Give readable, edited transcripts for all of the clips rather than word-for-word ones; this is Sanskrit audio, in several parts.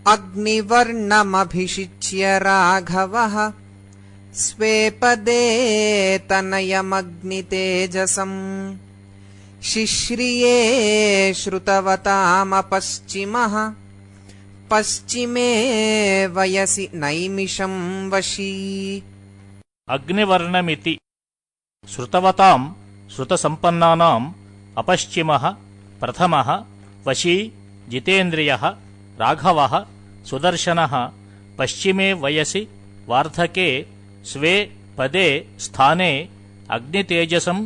अग्निवर्णमभिषिच्य राघवः स्वे पदे तनयमग्नितेजसम् शिश्रिये श्रुतवतामपश्चिमः पश्चिमे वयसि नैमिषं वशी। अग्निवर्णमिति श्रुतवतां श्रुतसम्पन्नानाम् अपश्चिमः प्रथमः वशी जितेन्द्रियः राघवः सुदर्शनः पश्चिमे वयसि वार्धके स्वे पदे स्थाने अग्नितेजसं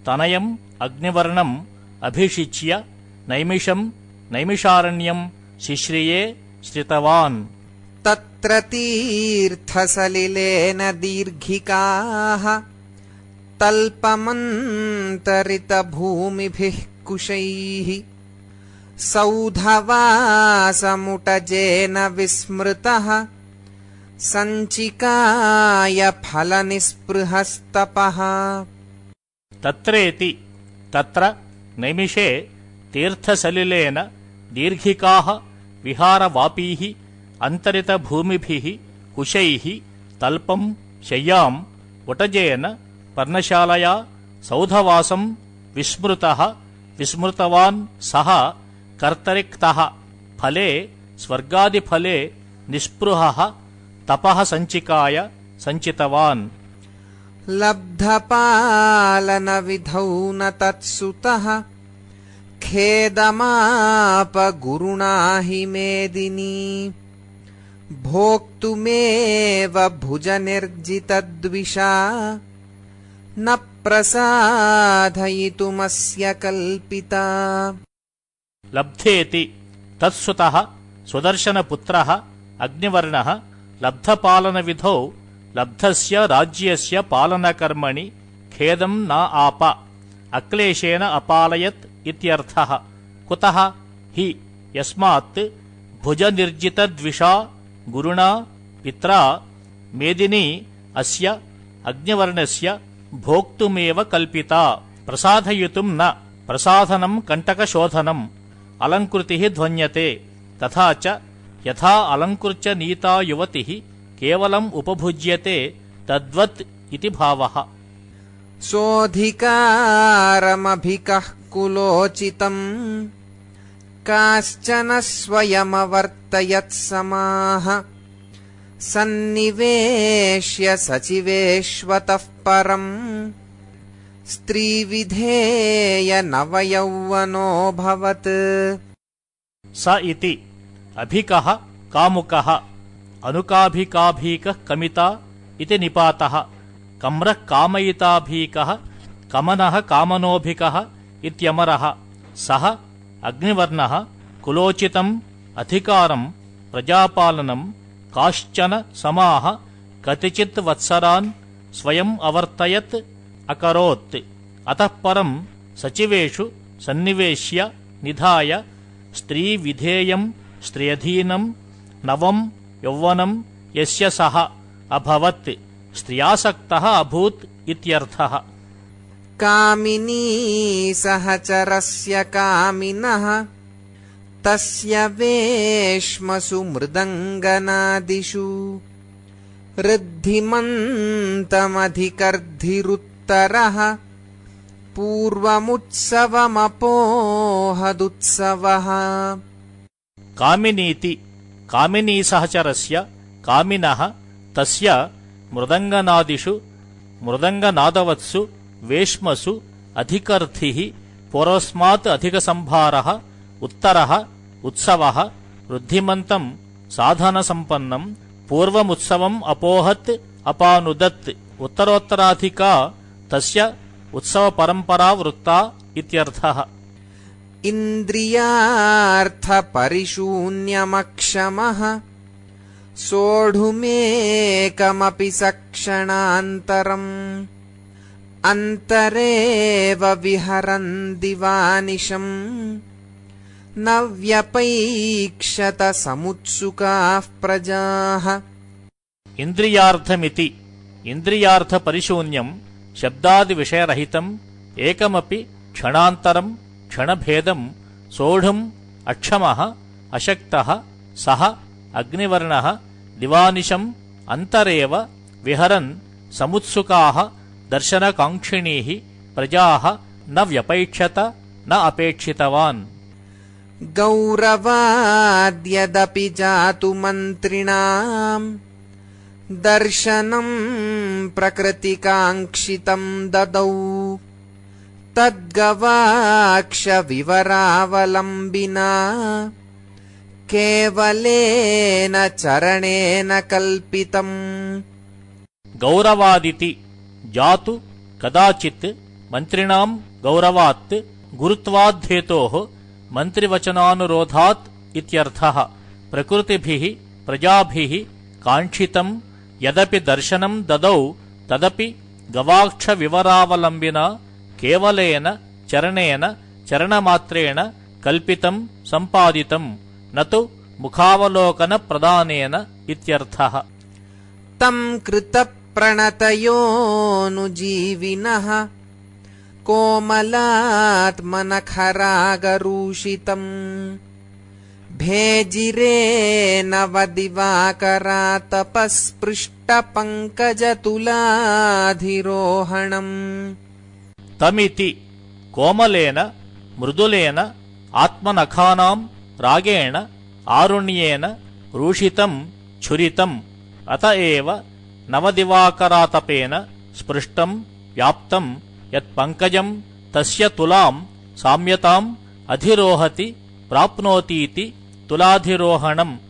तनयम् अग्निवर्णम् अभिषिच्य नैमिषं नैमिषारण्यं शिश्रिये श्रितवान्। तत्र तीर्थसलिलेन दीर्घिकाः तल्पमन्तरितभूमिभिः कुशैः सौधवासमुटजेन विस्मृतः सञ्चिकाय फलनिस्पृहस्तपः। तत्रेति तत्र नैमिषे तीर्थसलिलेन दीर्घिकाः विहारवापीः अन्तरितभूमिभिः कुशैः तल्पं शय्याम् उटजेन पर्णशालया सौधवासं विस्मृतः विस्मृतवान् सः कर्तरिक्तः फले स्वर्गादिफले निस्पृहः तपः सञ्चिकाय सञ्चितवान्। लब्धपालनविधौ न तत्सुतः खेदमाप गुरुणा हि मेदिनी भोक्तुमेव भुजनिर्जितद्विषा न प्रसादयितुमस्य कल्पिता। लब्धेति तत्सुतः सुदर्शनपुत्रः अग्निवर्णः लब्धपालनविधौ लब्धस्य राज्यस्य पालनकर्मणि खेदं न आप अक्लेशेन अपालयत् इत्यर्थः। कुतः हि यस्मात् भुजनिर्जितद्विषा गुरुणा पित्रा मेदिनी अस्य अग्निवर्णस्य भोक्तुमेव कल्पिता प्रसादयितुं न। प्रसाधनं कण्टकशोधनम् अलङ्कृतिः ध्वन्यते तथा च यथा अलङ्कृत्य नीता युवतिः केवलम् उपभुज्यते तद्वत् इति भावः। सोऽधिकारमभिकः कुलोचितम् काश्चन स्वयमवर्तयत्समाः सन्निवेश्य सचिवेष्वतः परम् स्त्रीविधेय नवयौवनोऽभवत्। स इति अभिकः कामुकः अनुकाभिकाभीकः कमिता इति निपातः कम्रः कामयिताभीकः कमनः कामनोभिकः इत्यमरः। सः अग्निवर्णः कुलोचितम् अधिकारं प्रजापालनं काश्चन समाः कतिचित् वत्सरान् स्वयम् अवर्तयत् अकरोत्। अतः परं सचिवेषु सन्निवेश्य निधाय स्त्रीविधेयं स्त्रियधीनं नवं यौवनं यस्य सः अभवत् स्त्रियासक्तः अभूत् इत्यर्थः। कामिनी सहचरस्य कामिनः तस्य वेश्मसु मृदङ्गनादिषु ऋद्धिमन्तमधिकर्धिरुत्तरः पूर्वमुत्सवमपोहदुत्सवः। कामिनीति कामिनी सहचरस्य कामिनः तस्य मृदङ्गनादिषु मृदङ्गनादवत्सु वेश्मसु अधिकर्थिः पूर्वस्मात् अधिकसंभारः उत्तरः उत्सवः वृद्धिमन्तं साधनसम्पन्नं पूर्वमुत्सवम् अपोहत् अपानुदत् उत्तरोत्तराधिका तस्य उत्सवपरम्परा वृत्ता इत्यर्थः। इन्द्रियार्थपरिशून्यमक्षमः सोढुमेकमपि सक्षणान्तरम् अन्तरेव विहरन् दिवानिशम् न व्यपैक्षत समुत्सुकाः प्रजाः। इन्द्रियार्थमिति इन्द्रियार्थपरिशून्यं शब्दादिविषयरहितम् एकमपि क्षणान्तरं क्षणभेदं सोढुम् अक्षमः अशक्तः सः अग्निवर्णः दिवानिशम् अन्तरेव विहरन् समुत्सुकाः दर्शनकाङ्क्षिणीः प्रजाः न व्यपैक्षत न अपेक्षितवान्। गौरवाद्यदपि जातु मन्त्रिणाम् दर्शनम् प्रकृतिकाङ्क्षितम् ददौ तद्गवाक्षविवरावलम्बिना केवलेन चरणेन कल्पितम्। गौरवादिति जातु कदाचित् मन्त्रिणाम् गौरवात् गुरुत्वाद्धेतोः मन्त्रिवचनानुरोधात् इत्यर्थः। प्रकृतिभिः प्रजाभिः काङ्क्षितम् यदपि दर्शनम् ददौ तदपि गवाक्षविवरावलम्बिना केवलेन चरणेन चरणमात्रेण कल्पितम् सम्पादितम् न तु मुखावलोकनप्रदानेन इत्यर्थः। तम् कृतप्रणतयोऽनुजीविनः कोमलात्मनखरागरूषितम् भेजिरेनवदिवाकरातपस्पृष्टपङ्कजतुलाधिरोहणम्। तमिति कोमलेन मृदुलेन आत्मनखानाम् रागेण आरुण्येन रूषितम् छुरितम् अत एव नवदिवाकरातपेन स्पृष्टम् व्याप्तम् यत्पङ्कजम् तस्य तुलाम् साम्यताम् अधिरोहति प्राप्नोतीति तुलाधिरोहणम्।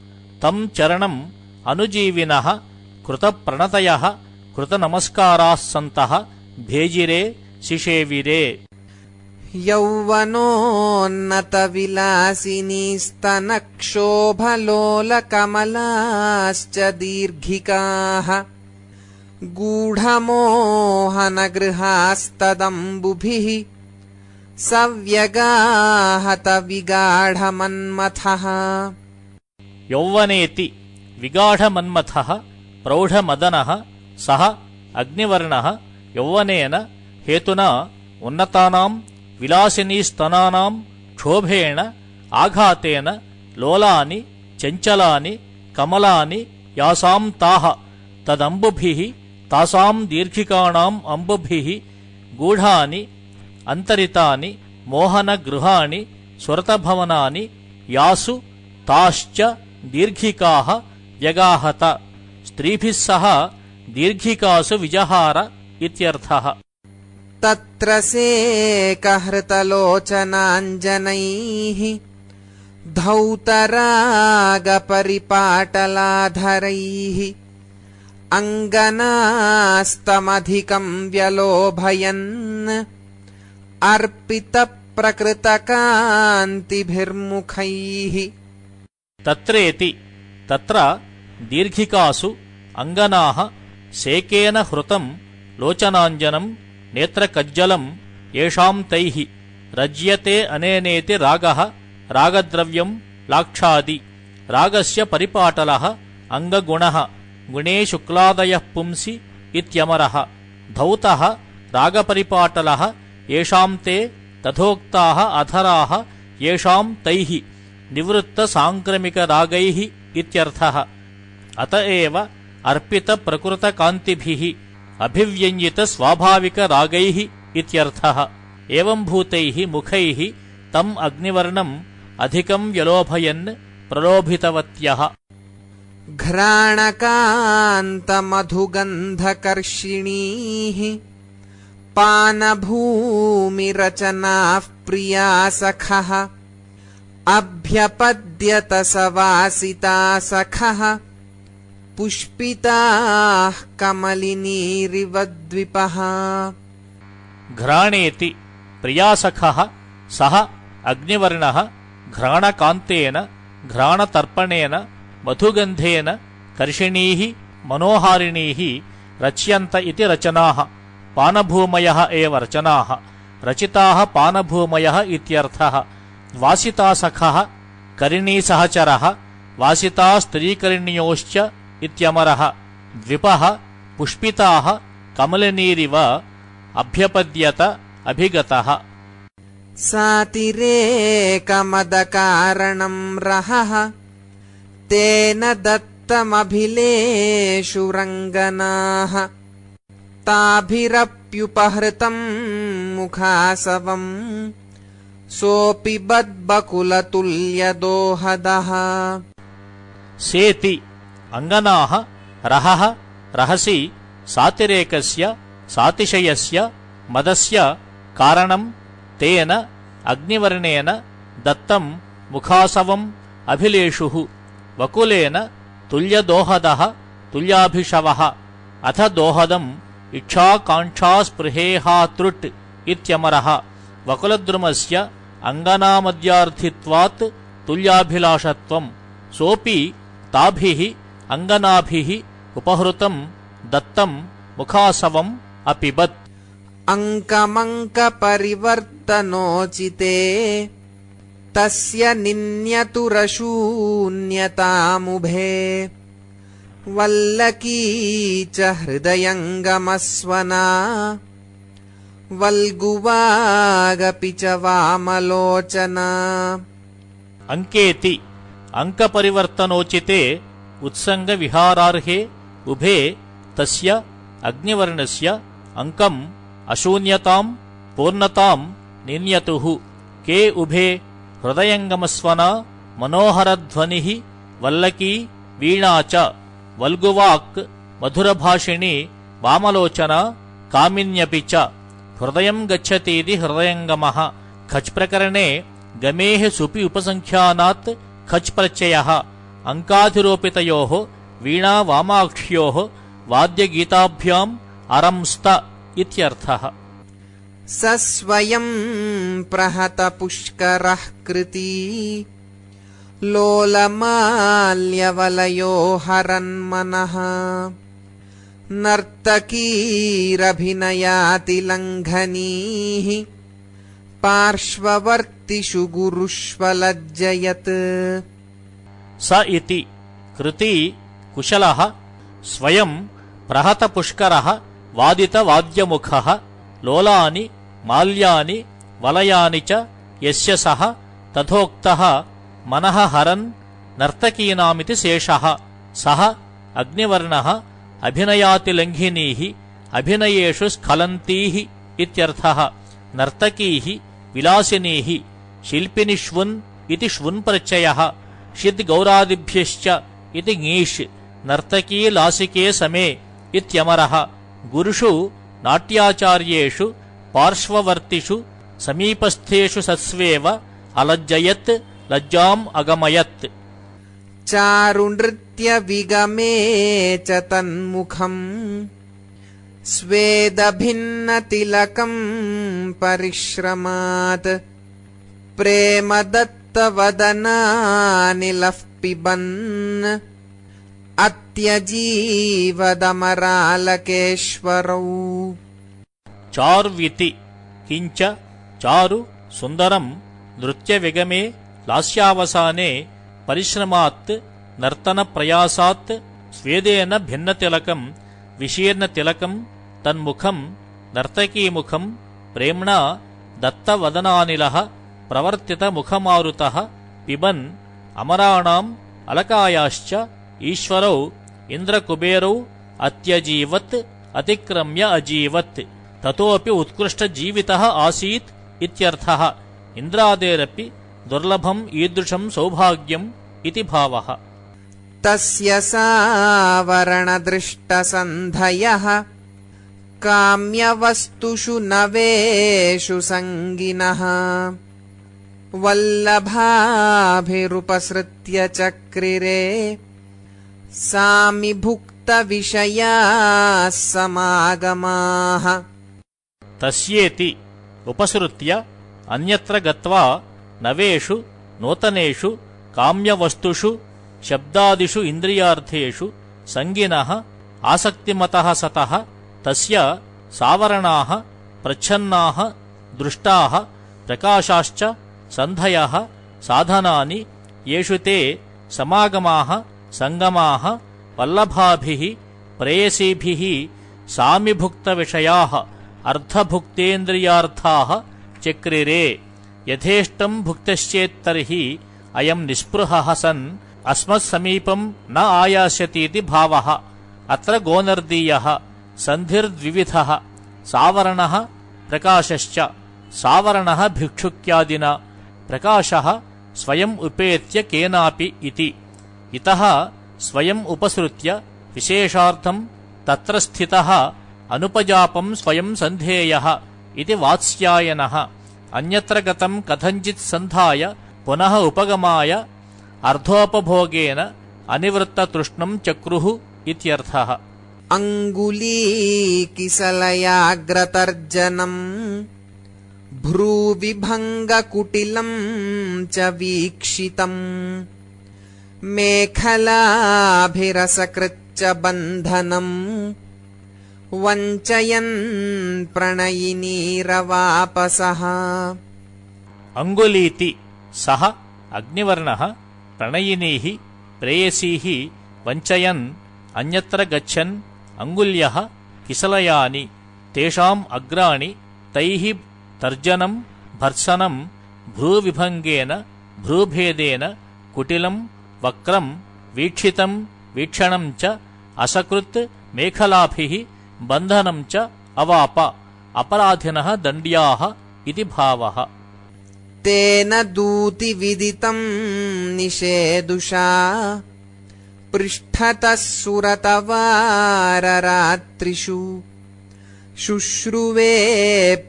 तम् चरणम् अनुजीविनः कृतप्रणतयः कृतनमस्काराः सन्तः भेजिरे शिशेविरे। यौवनोन्नतविलासिनीस्तनक्षोभलोलकमलाश्च दीर्घिकाः गूढमोहनगृहास्तदम्बुभिः सव्यगाहतविगाढमन्मथः। यौवनेति विगाढमन्मथः प्रौढमदनः सः अग्निवर्णः यौवनेन हेतुना उन्नतानाम् विलासिनीस्तनानाम् क्षोभेण आघातेन लोलानि चञ्चलानि कमलानि यासाम् ताः तदम्बुभिः तासाम् दीर्घिकाणाम् अम्बुभिः गूढानि अन्तरितानि मोहनगृहाणि स्वरतभवनानि यासु ताश्च दीर्घिकाः व्यगाहत। स्त्रीभिः सह दीर्घिकासु विजहार इत्यर्थः। तत्र सेकहृतलोचनाञ्जनैः धौतरागपरिपाटलाधरैः अङ्गनास्तमधिकम् व्यलोभयन् अर्पितप्रकृतकान्तिभिर्मुखैः। तत्रेति तत्र दीर्घिकासु अङ्गनाः सेकेन हृतम् लोचनाञ्जनम् नेत्रकज्जलम् येषाम् तैः रज्यते अनेनेति रागः रागद्रव्यम् लाक्षादि। रागस्य परिपाटलः अङ्गगुणः गुणे शुक्लादयः पुंसि इत्यमरः। धौतः रागपरिपाटलः येषाम् ते तथोक्ताः अधराः येषाम् तैः निवृत्तसाङ्क्रमिकरागैः इत्यर्थः। अत एव अर्पितप्रकृतकान्तिभिः अभिव्यञ्जितस्वाभाविकरागैः इत्यर्थः। एवम्भूतैः मुखैः तम् अग्निवर्णम् अधिकम् व्यलोभयन् प्रलोभितवत्यः। घ्राणकान्तमधुगन्धकर्षिणीः पानभूमिरचनाः प्रिया सखः अभ्यपद्यत सवासिता सखः पुष्पिताः कमलिनीरिवद्विपः। घ्राणेति प्रियासखः सः अग्निवर्णः घ्राणकान्तेन घ्राणतर्पणेन मधुगन्धेन कर्षिणीः मनोहारिणीः रच्यन्त इति रचनाः पानभूमयः एव रचनाः रचिताः पानभूमयः इत्यर्थः। वासितासखः करिणीसहचरः वासिता स्त्रीकरिण्योश्च इत्यमरः। द्विपः पुष्पिताः कमलिनीरिव अभ्यपद्यत अभिगतः। सातिरेकमदकारणम् रहः तेन दत्तमभिलेषु रङ्गनाः ताभिरप्युपहृतम् मुखासवम् सोऽपि बद्बकुलतुल्यदोहदः सेति अंगनाः रहः रहसि सातिरेकस्य सातिशयस्य मदस्य कारणं तेन अग्निवर्णेन दत्तं मुखासवम् अभिलेषुः वकुलेन तुल्यदोहदः तुल्याभिषवः अथ दोहदम् इच्छाकाङ्क्षास्पृहेहातृट् इत्यमरः वकुलद्रुमस्य अङ्गनामद्यार्थित्वात् तुल्याभिलाषत्वम् सोऽपि ताभिः अङ्गनाभिः उपहृतम् दत्तम् मुखासवम् अपिबत् अङ्कमङ्कपरिवर्तनोचिते तस्य निन्यतुरशून्यतामुभे वल्लकी च हृदयङ्गमस्वना वल्गुवागपि च वामलोचना अंकेति अंकपरिवर्तनोचिते उत्संगविहारार्हे उभे तस्य अग्निवर्णस्य अंकम् अशून्यताम् पूर्णताम् निन्यतुः के उभे हृदयङ्गमस्वना मनोहरध्वनिः वल्लकी वीणा च वल्गुवाक् मधुरभाषिणी वामलोचना कामिन्यपि च हृदयम् गच्छतीति हृदयङ्गमः खच् प्रकरणे गमेः सुपि उपसंख्यानात् खच् प्रत्ययः अंकाधिरोपितयोः वीणा वामाक्ष्योः वाद्यगीताभ्याम् अरंस्त इत्यर्थः स स्वयं प्रहतपुष्करः कृती लोलमाल्यवलयो हरन्मनः नर्तकीरभिनयातिलङ्घनीः पार्श्ववर्तिषु गुरुष्वलज्जयत् स इति कृती कुशलः स्वयं प्रहतपुष्करः वादितवाद्यमुखः लोलानि माल्यानि वलयानि च यस्य सः तथोक्तः मनः हरन् नर्तकीनामिति शेषः सः अग्निवर्णः अभिनयातिलङ्घिनीः अभिनयेषु स्खलन्तीः इत्यर्थः नर्तकीः विलासिनीः शिल्पिनिष्वुन् इति श्वुन् प्रत्ययः षिद् गौरादिभ्यश्च इति ङीष् नर्तकी लासिके समे इत्यमरः गुरुषु नाट्याचार्येषु पार्श्ववर्तिषु समीपस्थेषु सत्स्वेव अलज्जयत् लज्जाम् अगमयत् चारुनृत्यविगमे च तन्मुखम् स्वेदभिन्नतिलकम् परिश्रमात् प्रेमदत्तवदनानिलः पिबन् अत्यजीवदमरालकेश्वरौ चार्विति किञ्च चारु सुन्दरम् नृत्यविगमे लास्यावसाने परिश्रमात् नर्तनप्रयासात् स्वेदेन भिन्नतिलकम् विशीर्णतिलकम् तन्मुखम् नर्तकीमुखम् प्रेम्णा दत्तवदनानिलः प्रवर्तितमुखमारुतः पिबन् अमराणाम् अलकायाश्च ईश्वरौ इन्द्रकुबेरौ अत्यजीवत् अतिक्रम्य अजीवत् ततोऽपि उत्कृष्टजीवितः आसीत् इत्यर्थः इन्द्रादेरपि दुर्लभम् ईदृशम् सौभाग्यम् इति भावः तस्य सावरणदृष्टसन्धयः काम्यवस्तुषु नवेषु सङ्गिनः वल्लभाभिरुपसृत्य चक्रिरे सामिभुक्तविषयाः समागमाः तस्येति उपसृत्य अन्यत्र गत्वा नवेषु नूतनेषु काम्यवस्तुषु शब्दादिषु इन्द्रियार्थेषु सङ्गिनः आसक्तिमतः सतः तस्य सावरणाः प्रच्छन्नाः दृष्टाः प्रकाशाश्च सन्धयः साधनानि येषु ते समागमाः सङ्गमाः वल्लभाभिः प्रेयसीभिः सामिभुक्तविषयाः अर्धभुक्तेन्द्रियार्थाः चक्रिरे यथेष्टम् भुक्तश्चेत्तर्हि अयम् निःस्पृहः सन् अस्मत्समीपं न आयास्यतीति भावः। अत्र गोनर्दीयः सन्धिर्द्विविधः सावरणः प्रकाशश्च। सावरणः भिक्षुक्यादिना, प्रकाशः स्वयम् उपेत्य केनापि इति। इतः स्वयम् उपसृत्य विशेषार्थं तत्र स्थितः अनुपजापं स्वयं सन्धेयः इति वात्स्यायनः। अन्यत्र गतं कथञ्चित् सन्धाय पुनः उपगमाय अर्धोपभोगेन अनिवृत्ततृष्णं चक्रुः इत्यर्थः। अङ्गुलीकिसलयाग्रतर्जनम् भ्रूविभङ्गकुटिलं च वीक्षितम् मेखलाभिरसकृच्च बन्धनम् वञ्चयन् प्रणयिनीरवापसः। अंगुलीति सः अग्निवर्णः प्रणयिनीः प्रेयसीः वञ्चयन् अन्यत्र गच्छन् अंगुल्यः किसलयानि तेषाम् अग्राणि तैः तर्जनं भर्त्सनं भ्रूविभङ्गेन भ्रूभेदेन कुटिलं वक्रं वीक्षितं वीक्षणं च असकृत् मेखलाभिः बन्धनं च अवाप अपराधिनः दण्ड्याः इति भावः। तेन दूतिविदितं निषेदुषा पृष्ठतः सुरतवाररात्रिषु शुश्रुवे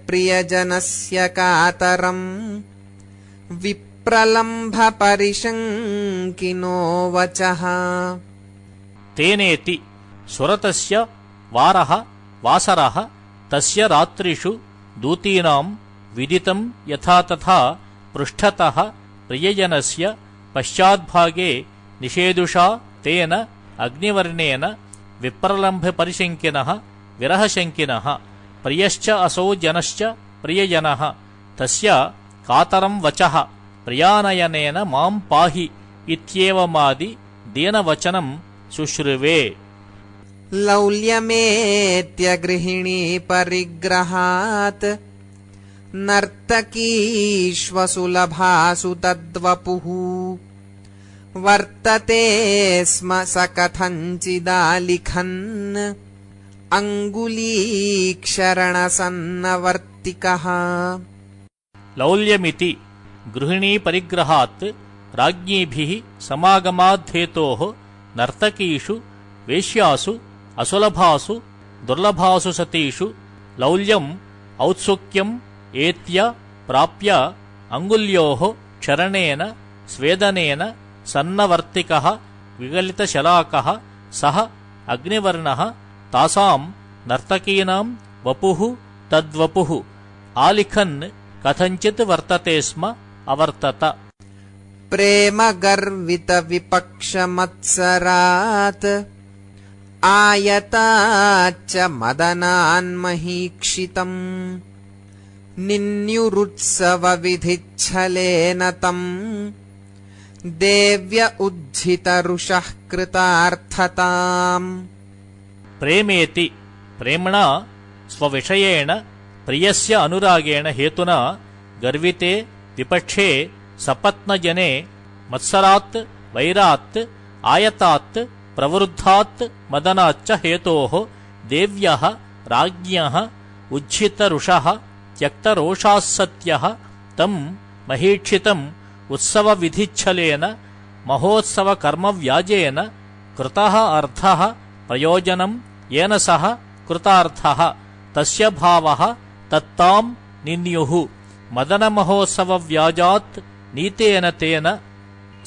प्रियजनस्य कातरम् विप्रलम्भपरिशङ्किनो वचः। तेनेति सुरतस्य वारः वासरः तस्य रात्रिषु दूतीनां विदितं यथा तथा पृष्ठतः प्रियजनस्य पश्चाद्भागे निषेदुषा तेन अग्निवर्णेन विप्रलम्भपरिशङ्किनः विरहशङ्किनः प्रियश्च असौ जनश्च प्रियजनः तस्य कातरं वचः प्रियानयनेन मां पाहि इत्येवमादि दीनवचनं शुश्रुवे। लौल्यमेत्यगृहिणी परिग्रहात् नर्तकीष्वसुलभासु तद्वपुः वर्तते स्म स कथञ्चिदालिखन् अंगुलीक्षरणसन्नवर्तिकः। लौल्यमिति गृहिणी परिग्रहात् राज्ञीभिः समागमाद्धेतोः नर्तकीषु वेश्यासु असुलभासु दुर्लभासु सतीषु लौल्यम् औत्सुक्यम् एत्य प्राप्य अंगुल्योः क्षरणेन स्वेदनेन सन्नवर्तिकः विगलितशलाकः सः अग्निवर्णः तासां नर्तकीनां वपुः तद्वपुः आलिखन् कथञ्चित् वर्तते स्म अवर्तत। प्रेम गर्वित विपक्षमत्सरात् आयताच्च मदनान्महीक्षितम् निन्युरुत्सव विधिच्छलेन तम् देव्य उज्झितरुषः कृतार्थताम्। प्रेमेति प्रेम्णा स्वविषयेण प्रियस्य अनुरागेण हेतुना गर्विते विपक्षे सपत्नजने मत्सरात् वैरात् आयतात् प्रवृद्धात् मदनाच्च हेतोः देव्यः राज्ञः उज्झितरुषः त्यक्तरोषास्सत्यः तम् महीक्षितम् उत्सवविधिच्छलेन महोत्सवकर्मव्याजेन कृतः अर्थः प्रयोजनं येन सः कृतार्थः तस्य भावः तत्ताम् निन्युः मदनमहोत्सवव्याजात् नीतेन तेन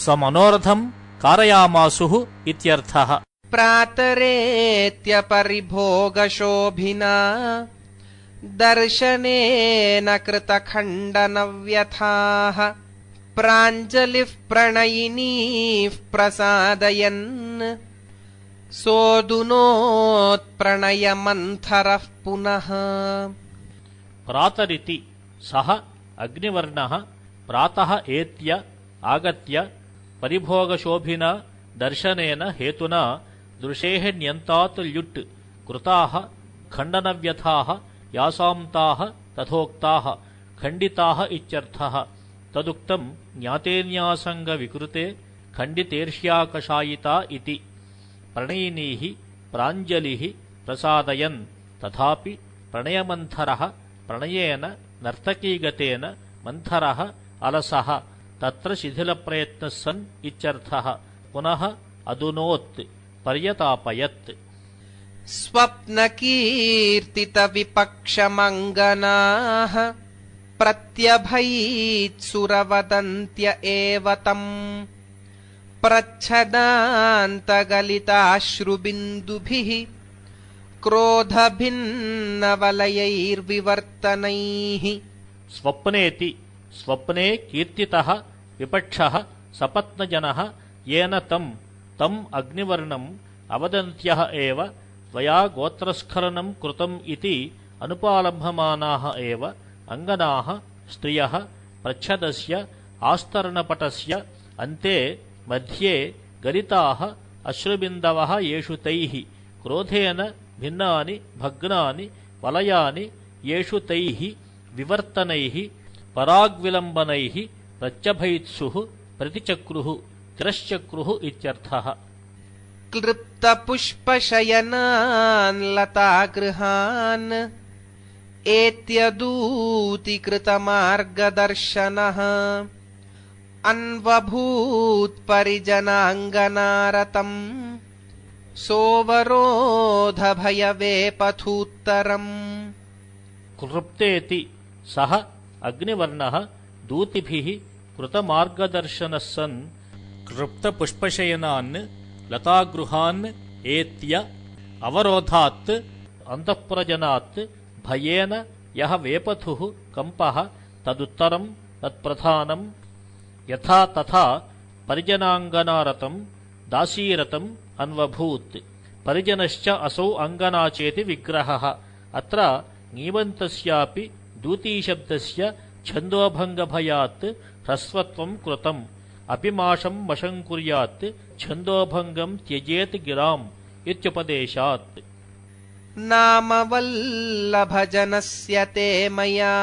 स्वमनोरथम् कारयामासुः इत्यर्थः। प्रातरेत्यपरिभोगशोभिना दर्शनेन कृतखण्डनव्यथाः प्राञ्जलिः प्रणयिनीः प्रसादयन् सोऽदुनोत्प्रणयमन्थरः पुनः। प्रातरिति सः अग्निवर्णः प्रातः एत्य आगत्य परिभोगशोभिना दर्शनेन हेतुना दृशेः न्यन्तात् ल्युट् कृताः खण्डनव्यथाः यासान्ताः तथोक्ताः खण्डिताः इत्यर्थः। तदुक्तम् ज्ञातेन्यासङ्गविकृते खण्डितेर्ष्याकषायिता इति प्रणयिनीः प्राञ्जलिः प्रसादयन् तथापि प्रणयमन्थरः प्रणयेन नर्तकीगतेन मन्थरः अलसः तत्र शिथिलप्रयत्नः सन् इत्यर्थः पुनः अदुनोत् पर्यतापयत् स्वप्नकीर्तितविपक्षमङ्गनाः प्रत्यभैत्सुरवदन्त्य एव तम् प्रच्छदान्तगलिताश्रुबिन्दुभिः क्रोधभिन्नवलयैर्विवर्तनैः स्वप्नेति स्वप्ने कीर्तितः विपक्षः सपत्नजनः येन तम् अग्निवर्णम् अवदन्त्यः एव त्वया गोत्रस्खलनं कृतम् इति अनुपालम्भमानाः एव अङ्गनाः स्त्रियः प्रच्छदस्य आस्तरणपटस्य अन्ते मध्ये गलिताः अश्रुबिन्दवः येषु तैः क्रोधेन भिन्नानि भग्नानि वलयानि येषु तैः विवर्तनैः पराग्विलम्बनैः प्रत्यभैत्सुः प्रतिचक्रुः तिरश्चक्रुः इत्यर्थः क्लृप्तपुष्पशयनान् लतागृहान् एत्यदूतिकृतमार्गदर्शनः अन्वभूत्परिजनाङ्गनारतम् सोऽवरोधभयवेपथूत्तरम् क्लृप्तेति सः अग्निवर्णः दूतिभिः कृतमार्गदर्शनः सन् क्लृप्तपुष्पशयनान् लतागृहान् एत्य अवरोधात् अन्तःपुरजनात् भयेन यः वेपथुः कम्पः तदुत्तरं तत्प्रधानं यथा तथा परिजनाङ्गनारतं दासीरतम् अन्वभूत् परिजनश्च असौ अङ्गना चेति विग्रहः अत्र ङीवन्तस्यापि दूतीशब्दस्य छन्दोभङ्गभयात् ह्रस्वत्वं कृतम् अपिमाशं वशं कुर्यात् छन्दोभङ्गं त्यजेत् गिराम् इत्युपदेशात् नामवल्लभजनस्य ते मया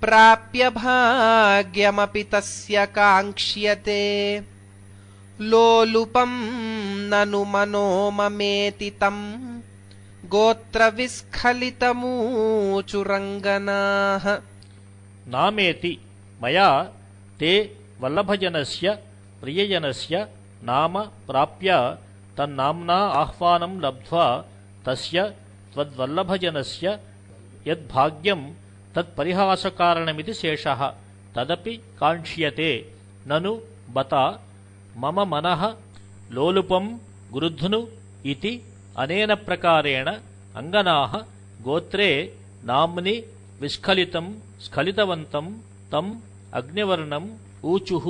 प्राप्य भाग्यमपि तस्य काङ्क्ष्यते लोलुपं ननु मनो ममेति तम् गोत्रविस्खलितमूचुरङ्गनाः नामेति मया ते वल्लभजनस्य प्रियजनस्य नाम प्राप्य तन्नाम्ना आह्वानं लब्ध्वा तस्य त्वद्वल्लभजनस्य यद्भाग्यं तत्परिहासकारणमिति शेषः तदपि काङ्क्ष्यते ननु बत मम मनः लोलुपं गृध्नु इति अनेन प्रकारेण अङ्गनाः गोत्रे नाम्नि विस्खलितं स्खलितवन्तं तम् अग्निवर्णम् ऊचुः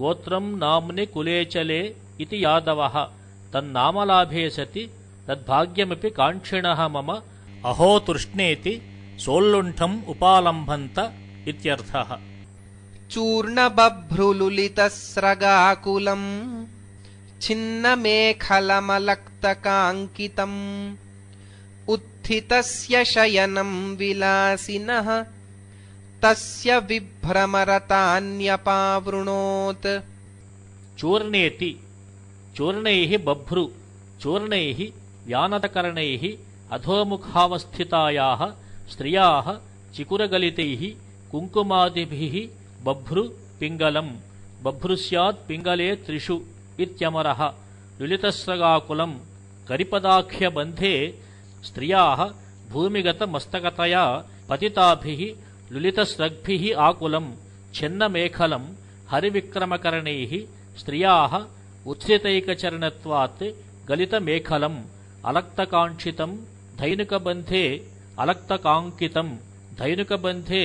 गोत्रं नाम्नि कुलेचले इति यादवः तन्नामलाभे सति तद्भाग्यमपि काङ्क्षिणः मम अहो तृष्णेति सोल्लुण्ठम् उपालम्भन्त इत्यर्थः चूर्णबभ्रुलुलितस्रगाकुलम् छिन्नमेखलमलक्तकाङ्कितम् उत्थितस्य शयनं विलासिनः तस्य विभ्रमरतान्यपावृणोत् चूर्णेति चूर्णैः बभ्रु चूर्णैः व्यानतकरणैः अधोमुखावस्थितायाः स्त्रियाः चिकुरगलितैः कुङ्कुमादिभिः बभ्रु पिङ्गलम् बभ्रु स्यात् पिङ्गले त्रिषु इत्यमरः लुलितस्रगाकुलम् करिपदाख्यबन्धे स्त्रियाः भूमिगतमस्तकतया पतिताभिः लुलितस्रग्भिः आकुलम् छिन्नमेखलम् हरिविक्रमकरणैः स्त्रियाः उत्थितैकचरणत्वात् गलितमेखलम् अलक्तकाङ्क्षितम् धैनुकबन्धे अलक्तकाङ्कितम् धैनुकबन्धे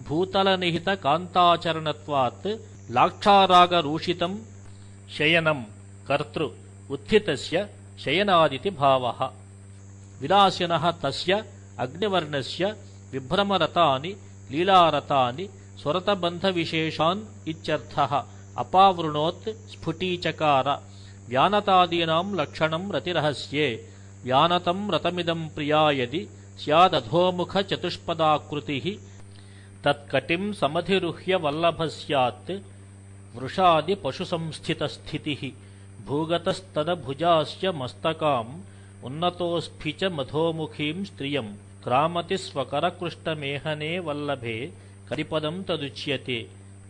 भूतलनिहितकान्ताचरणत्वात् लाक्षारागरूषितम् शयनम् कर्तृ उत्थितस्य शयनादिति भावः विलासिनः तस्य अग्निवर्णस्य विभ्रमरतानि लीलारतानि स्वरतबन्धविशेषान् इत्यर्थः अपावृणोत् स्फुटीचकार व्यानतादीनां लक्षणं रतिरहस्ये व्यानतं रतमिदं प्रिया यदि स्यादधोमुखचतुष्पदाकृतिः तत्कटिं समधिरुह्य वल्लभ स्यात् वृषादि पशुसंस्थितस्थितिः भूगतस्तदभुजास्य मस्तकाम् उन्नतोऽस्फि च मधोमुखीं स्त्रियम् क्रामति स्वकरकृष्टमेहने वल्लभे करिपदं तदुच्यते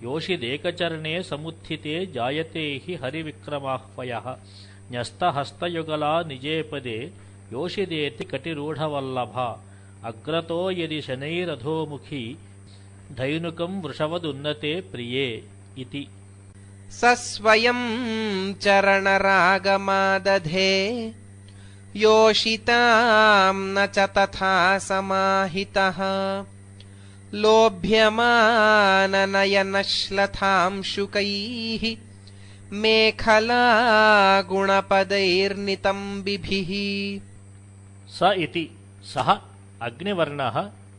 योषिदेकचरणे समुत्थिते जायते हि हरिविक्रमाह्वयः न्यस्तहस्तयुगला निजे पदे योषिदेति कटिरूढवल्लभा अग्रतो यदि शनैरधोमुखी धैनुकं वृषवदुन्नते प्रिये इति। स स्वयं चरणरागमादधे योषितां न च तथा समाहितः लोभ्यमाननयनश्लथांशुकैः मेखलागुणपदैर्नितम्बिभिः। स इति सः अग्निवर्णः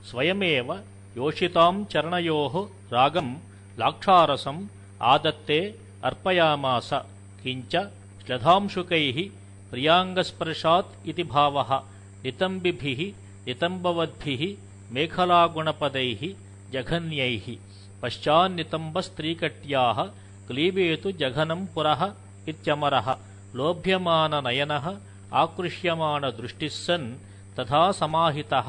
स्वयमेव योषितां चरणयोः रागं लाक्षारसम् आदत्ते अर्पयामास किञ्च श्लथांशुकैः प्रियाङ्गस्पर्शात् इति भावः नितम्बिभिः नितम्बवद्भिः मेखलागुणपदैः जघन्यैः पश्चान्नितम्बस्त्रीकट्याः क्लीबेतु जघनं पुरः इत्यमरः लोभ्यमाननयनः आकृष्यमाणदृष्टिः सन् तथा समाहितः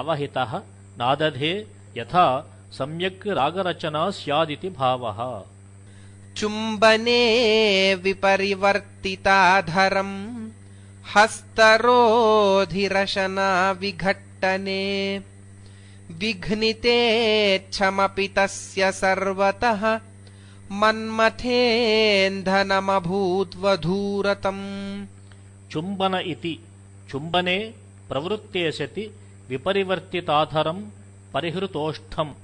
अवहितः नादधे यथा सम्यक् रागरचना स्यादिति भावः। चुम्बने विपरिवर्तिताधरम् हस्तरोधिरशना विघट्टने विघ्नितेच्छमपि तस्य सर्वतः मन्मथेन्धनमभूद्वधूरतम्। चुम्बन इति चुम्बने प्रवृत्ते सति विपरिवर्तिताधरम् परिहृतोष्ठम्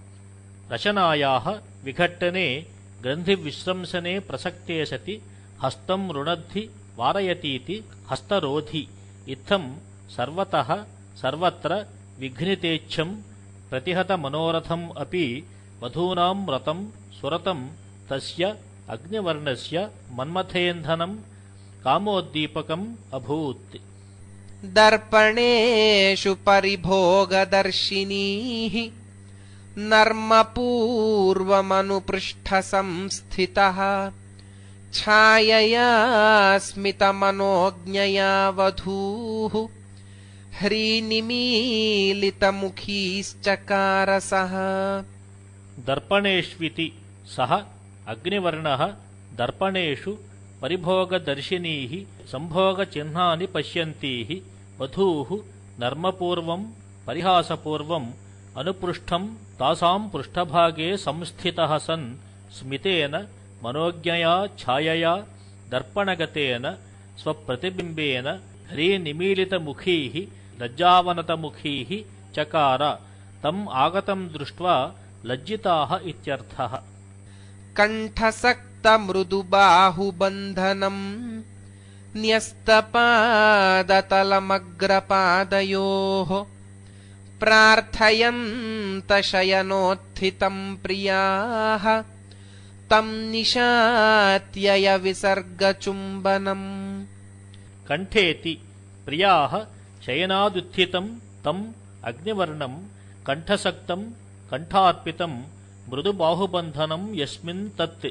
रचनायाः विघट्टने ग्रन्थिविश्रंसने प्रसक्ते सति हस्तं रुणद्धि वारयतीति हस्तरोधि इत्थं सर्वतः सर्वत्र विघ्नितेच्छं प्रतिहतमनोरथम् अपि वधूनां व्रतं सुरतं तस्य अग्निवर्णस्य मन्मथेन्धनं कामोद्दीपकम् अभूत्। दर्पणेषु परिभोगदर्शिनीः नर्मपूर्वमनुपृष्ठसंस्थितः छायया स्मितमनोज्ञया वधूः ह्रीनिमीलितमुखीश्चकारसः। दर्पणेष्विति सः अग्निवर्णः दर्पणेषु परिभोगदर्शिनीः संभोगचिह्नानि पश्यन्तीः वधूः नर्मपूर्वं परिहासपूर्वम् अनुपृष्ठं तासां पृष्ठभागे संस्थितः सन् स्मितेन मनोज्ञया छायया दर्पणगतेन स्वप्रतिबिम्बेन ह्रीनिमीलितमुखीः लज्जावनतमुखीः चकार तम् आगतं दृष्ट्वा लज्जिताः इत्यर्थः। कण्ठसक्तमृदुबाहुबन्धनम् न्यस्तपादतलमग्रपादयोः प्रार्थयन्तशयनोत्थितं प्रियाः तं निशात्यय विसर्गचुम्बनम्। कण्ठेति प्रियाः शयनादुत्थितं तम् अग्निवर्णं कण्ठसक्तं कण्ठार्पितं मृदुबाहुबन्धनं यस्मिन् तत्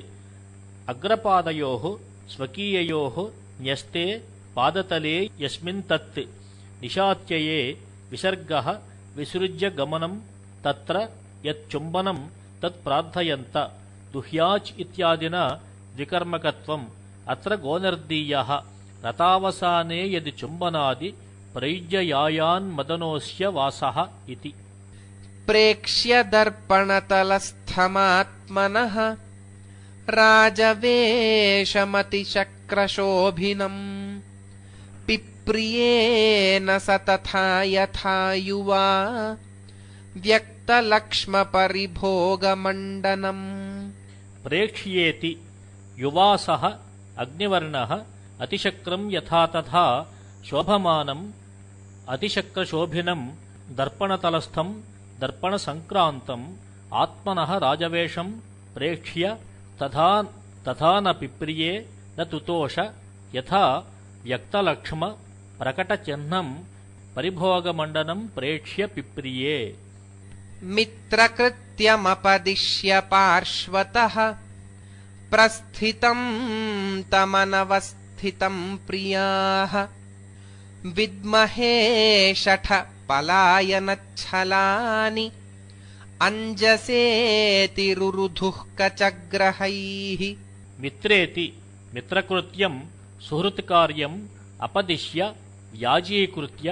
अग्रपादयोः स्वकीययोः न्यस्ते पादतले यस्मिन् तत् निशात्यये विसर्गः विसृज्य गमनं तत्र यच्चुम्बनं तत्प्रार्थयन्त दुह्याच् इत्यादिना द्विकर्मकत्वम् अत्र गोनर्दीयः रतावसाने यदि चुम्बनादि प्रयुज्ययायान्मदनोऽस्य वासः इति। प्रेक्ष्य दर्पणतलस्थमात्मनः राजवेशमतिचक्रशोभिनम् पिप्रियेण स तथा यथा युवा व्यक्तलक्ष्मपरिभोगमण्डनम्। प्रेक्ष्येति युवा सः अग्निवर्णः अतिशक्रं यथा तथा शोभमानम् अतिशक्रशोभिनं दर्पणतलस्थं दर्पणसङ्क्रान्तम् आत्मनः राजवेषं प्रेक्ष्य तथा न पिप्रिये न तुतोष यथा व्यक्तलक्ष्म प्रकटचिह्नं परिभोगमण्डनं प्रेक्ष्य पिप्रिये। मित्रकृत्यमपदिश्य पार्श्वतः प्रस्थितं तमनवस्थितं प्रियाः विद्महे शठ पलायनच्छलानि अंजसेति रुरुधुः कचग्रहैः। मित्रेति मित्रकृत्यं सुहृत्कार्यम् अपदिश्य व्याजीकृत्य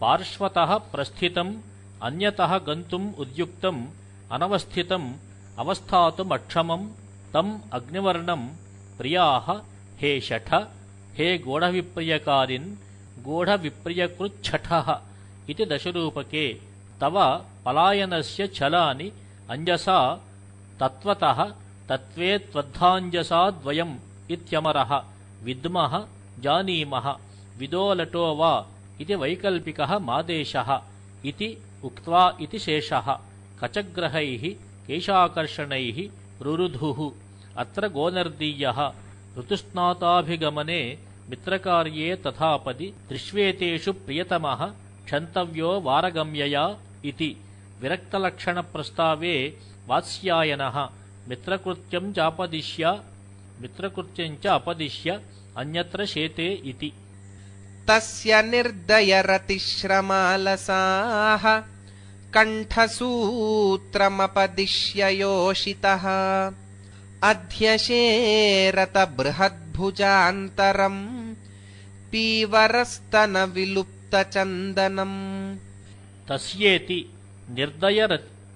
पार्श्वतः प्रस्थितम् अन्यतः गन्तुम् उद्युक्तम् अनवस्थितम् अवस्थातुमक्षमम् तम् अग्निवर्णम् प्रियाः हे शठ हे गूढविप्रियकारिन् गूढविप्रियकृच्छठः इति दशरूपके तव पलायनस्य छलानि अंजसा तत्त्वतः तत्त्वे त्वद्धाञ्जसा द्वयम् इत्यमरः विद्मः जानीमः विदो लटो वा इति वैकल्पिकः मादेशः इति उक्त्वा इति शेषः। कचग्रहैः केशाकर्षणैः रुरुधुः अत्र गोनर्दीयः ऋतुस्नाताभिगमने मित्रकार्ये तथापदि त्रिष्वेतेषु प्रियतमः क्षन्तव्यो वारगम्यया इति विरक्तलक्षणप्रस्तावे वात्स्यायनः मित्रकृत्यं च अपदिश्य अन्यत्र शेते इति। तस्य निर्दयरतिश्रमालसाः कण्ठसूत्रमपदिश्य योषितः अध्यशेरत बृहद्भुजान्तरम् पीवरस्तनविलुप्तचन्दनम्। तस्येति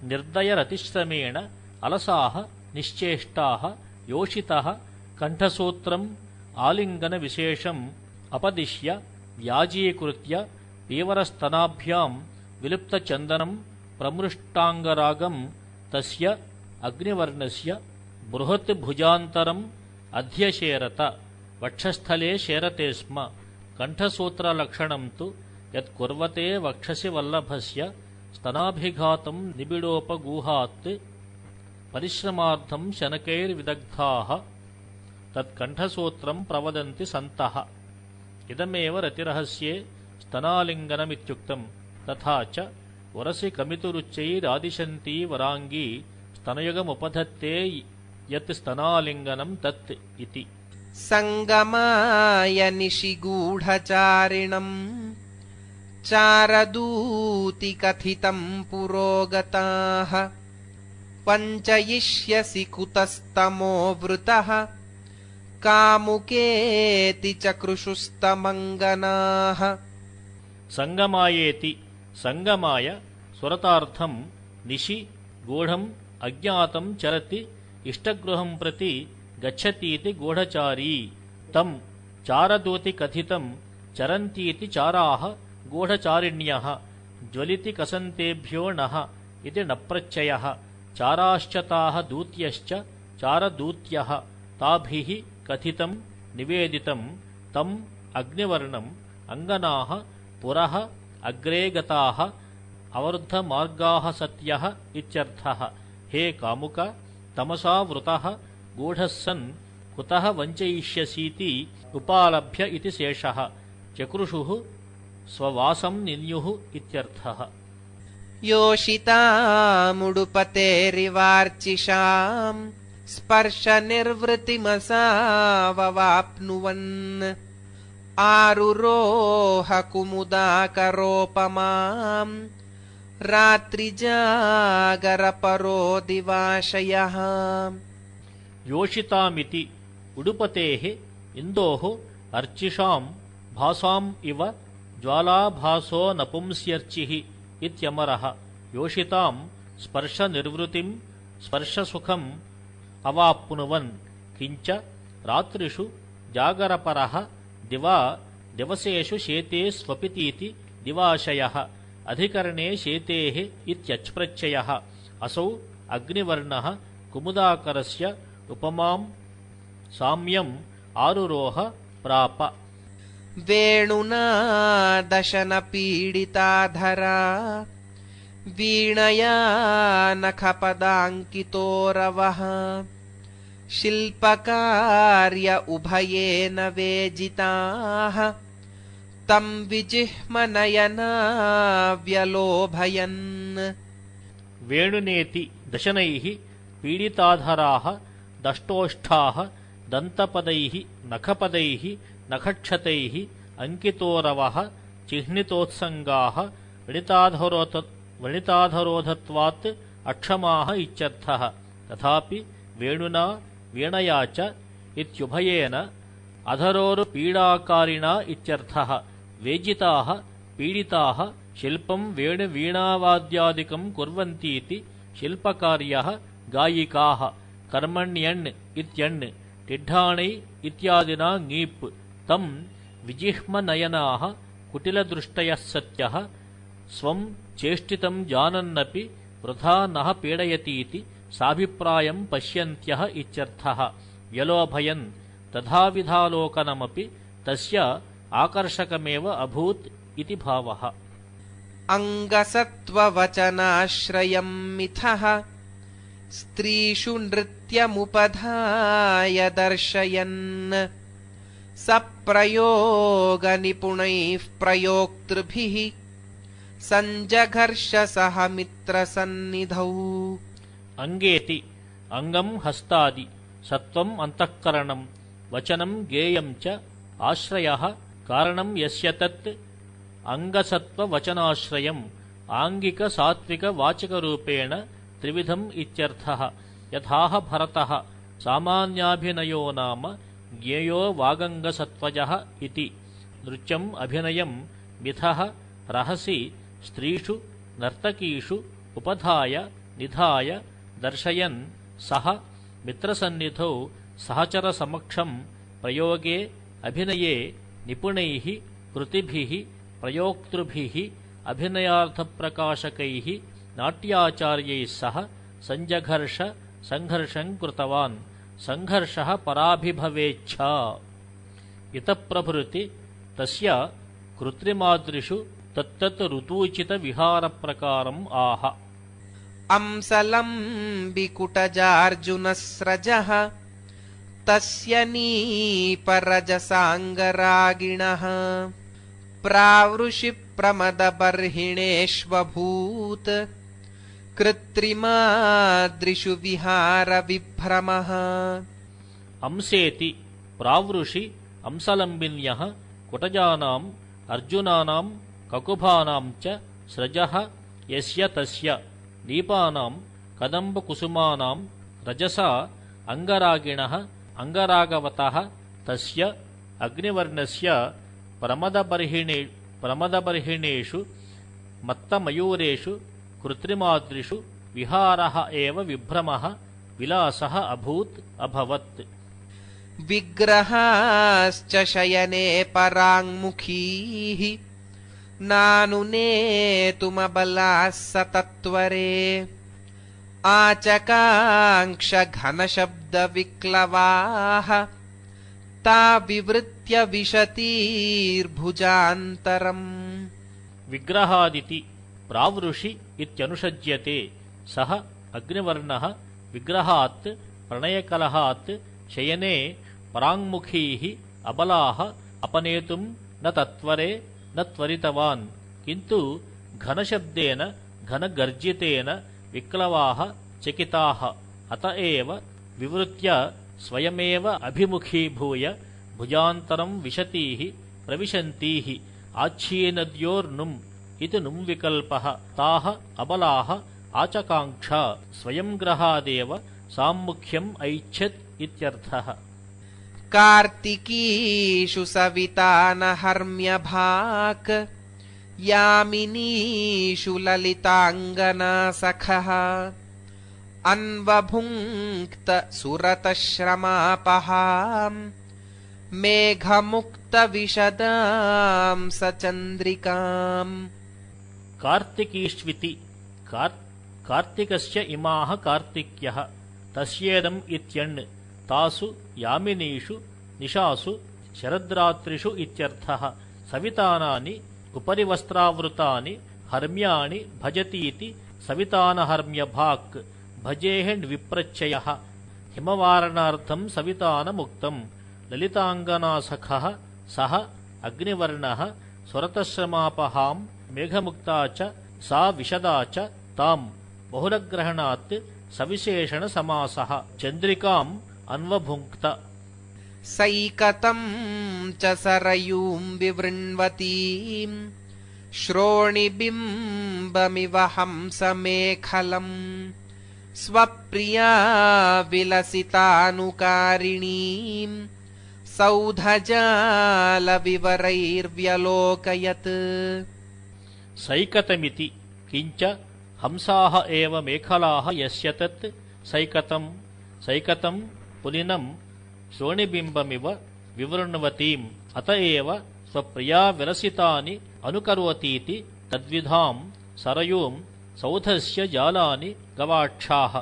निर्दयरतिश्रमेण अलसाः निश्चेष्टाः योषितः कण्ठसूत्रम् आलिङ्गनविशेषम् अपदिश्य व्याजीकृत्य पीवरस्तनाभ्याम् विलुप्तचन्दनम् प्रमृष्टाङ्गरागम् तस्य अग्निवर्णस्य बृहत् भुजान्तरम् अध्यशेरत वक्षस्थले शेरते स्म। कण्ठसूत्रलक्षणम् तु यत्कुर्वते वक्षसि वल्लभस्य स्तनाभिघातम् निबिडोपगूहात् परिश्रमार्थम् शनकैर्विदग्धाः तत्कण्ठसूत्रम् प्रवदन्ति सन्तः। इदमेव रतिरहस्ये स्तनालिङ्गनमित्युक्तम्। तथा च वरसि कमितुरुच्चैरादिशन्ती वराङ्गी स्तनयुगमुपधत्ते यत् स्तनालिङ्गनम् तत् इति। संगमाय निशिगूढचारिणम् चारदूति कथितम् पुरोगताः पञ्चयिष्यसि कुतस्तमो वृतः कामुकेति चकृषुस्तमङ्गनाः। संगमायेति संगमाय सुरतार्थम् निशि गूढम् अज्ञातम् चरति इष्टगृहम् प्रति गच्छतीति गूढचारी तम् चारदूति कथितम् चरन्तीति चाराः गूढचारिण्यः ज्वलिति कसन्तेभ्यो नः इति नप्रत्ययः। चाराश्च ताः दूत्यश्च चारदूत्यः ताभिः कथितम् निवेदितम् तम् अग्निवर्णम् अङ्गनाः पुरः अग्रे गताः अवरुद्धमार्गाः सत्यः इत्यर्थः। हे कामुक तमसा वृतः गूढः सन् कुतः वञ्चयिष्यसीति उपालभ्य इति शेषः। चकृषुः स्ववासं निन्युः इत्यर्थः। योषितामुडुपतेरिवार्चिषाम् स्पर्शनिर्वृतिमसाववाप्नुवन् आरुरोह कुमुदाकरोपमाम् रात्रिजागरपरो दिवाशयः। योषितामिति उडुपतेः इन्दोः अर्चिषाम् भासाम् इव ज्वालाभासो नपुंस्यर्चिः इत्यमरः। योषिताम् स्पर्शनिर्वृतिम् स्पर्शसुखम् अवाप्नुवन् किञ्च रात्रिषु जागरपरः दिवा दिवसेषु शेते स्वपितीति दिवाशयः। अधिकरणे शेतेः इत्यच्प्रत्ययः। असौ अग्निवर्णः कुमुदाकरस्य उपमाम् साम्यम् आरुरोह प्राप। वेणुना दशनपीडिताधरा वीणया नखपदाङ्कितोरवः शिल्पकार्य उभयेन वेजिताः तम् विजिह्मनयना व्यलोभयन्। वेणुनेति दशनैः पीडिताधराः दष्टोष्ठाः दन्तपदैः नखपदैः नखक्षतैः अंकितोरवः चिह्नितोत्संगाः वणिताधरोधत्वात् अक्षमाः इत्यर्थः। तथापि वेणुना वीणया च इत्युभयेन अधरोरुपीडाकारिणा इत्यर्थः। वेजिताः पीडिताः शिल्पं वेणुवीणावाद्यादिकं कुर्वन्तीति शिल्पकार्यः गायिकाः कर्मण्यण् इत्यण् टिड्ढाणै इत्यादिना ङीप् तं विजिह्मनयनाः कुटिलदृष्टयः सत्यः स्वं चेष्टितं जानन्नपि वृथा नः पीडयतीति साभिप्रायं पश्यन्त्यः इत्यर्थः। व्यलोभयन् तथाविधालोकनमपि तस्य आकर्षकमेव अभूत् इति भावः। अंगसत्त्ववचनाश्रयं मिथः स्त्रीषु नृत्यमुपधाय दर्शयन् सप्रयोगनिपुणैः प्रयोक्तृभिः संजघर्ष सह मित्रसन्निधौ। अंगेति अंगं हस्तादि सत्वं अंतःकरणं वचनं गेयं च आश्रयः कारणं यस्य तत् अंगसत्ववचनाश्रयम् आंगिक सात्विक वाचकरूपेण त्रिविधम् इत्यर्थः। यथाह भरतः सामान्याभिनयो नाम ज्ञेयो वागंगसत्वजः इति। नृत्यम् अभिनयं मिथः रहसि स्त्रीषु नर्तकीषु उपधाय निधाय दर्शयन् सह मित्रसन्निधौ सहचरसमक्षं प्रयोगे अभिनये निपुणैः कृतिभिः प्रयोक्तृभिः अभिनयार्थप्रकाशकैः नाट्याचार्यैः सह संजघर्ष संघर्षं कृतवान्। संघर्षः पराभिभवेच्छा इतप्रभृति तस्य कृत्रिमादृषु तत्तत् ऋतूचित विहारप्रकारम् आह। अंसलम्बिकुटजार्जुनस्रजः तस्य नीपरजसाङ्गरागिणः प्रावृषि प्रमदबर्हिणेष्वभूत् कृत्रिमादृषु विहारविभ्रमः। अंसेति प्रावृषि अंसलम्बिन्यः कुटजानाम् अर्जुनानां ककुभानां च स्रजः यस्य तस्य नीपानां कदम्बकुसुमानां रजसा अंगरागिणः अंगरागवतः तस्य अग्निवर्णस्य प्रमदबर्हिणेषु मत्तमयूरेषु कृत्रिमादृषु विहारः एव विभ्रमः विलासः अभवत्। विग्रहाश्च शयने पराङ्मुखीः नानुनेतुमबलाः सतत्वरे आचकाङ्क्ष घनशब्दविक्लवाः ता विवृत्य विशतीर्भुजान्तरम्। विग्रहादिति प्रावृषि इत्यनुषज्यते। सः अग्निवर्णः विग्रहात् प्रणयकलहात् शयने पराङ्मुखीः अबलाः अपनेतुं न तत्वरे न त्वरितवान् किन्तु घनशब्देन घनगर्जितेन विक्लवाः चकिताः। अत एव विवृत्य स्वयमेव अभिमुखीभूय भुजान्तरं विशतीः प्रविशन्तीः। आच्छीनद्योर्नुम् इति नुम् विकल्पः। ताः अबलाः आचकाङ्क्षा स्वयं ग्रहादेव साम्मुख्यम् ऐच्छत् इत्यर्थः। कार्तिकीषु सविता न हर्म्यभाक् यामिनीषु ललिताङ्गनासखः अन्वभुङ्क्त सुरतश्रमापहाम् मेघमुक्तविशदां सचन्द्रिकाम्। कार्तिकीष्विति कार्तिकस्य इमाः कार्तिक्यः तस्येदम् इत्यण् तासु यामिनीषु निशासु शरद्रात्रिषु इत्यर्थः। सवितानानि उपरि वस्त्रावृतानि हर्म्याणि भजतीति सवितानहर्म्यभाक् भजेः विप्रत्ययः। हिमवारणार्थं सवितानमुक्तम्। ललिताङ्गनासखः सः अग्निवर्णः सुरतश्रमापहां मेघमुक्ता च सा विशदा च ताम् बहुलग्रहणात् सविशेषणसमासः। चन्द्रिकाम् अन्वभुङ्क्त सैकतं च सरयूं विवृण्वतीं श्रोणिबिम्बमिव हंसमेखलम् स्वप्रिया विलसितानुकारिणीं सौधजालविवरैर्व्यलोकयत् सैकतमिति किञ्च हंसाः एव मेखलाः यस्य तत् सैकतं पुलिनं श्रोणिबिम्बमिव विवृण्वतीम् अत एव स्वप्रिया विलसितानि अनुकरोतीति तद्विधां सरयूं सौधस्य जालानि गवाक्षाः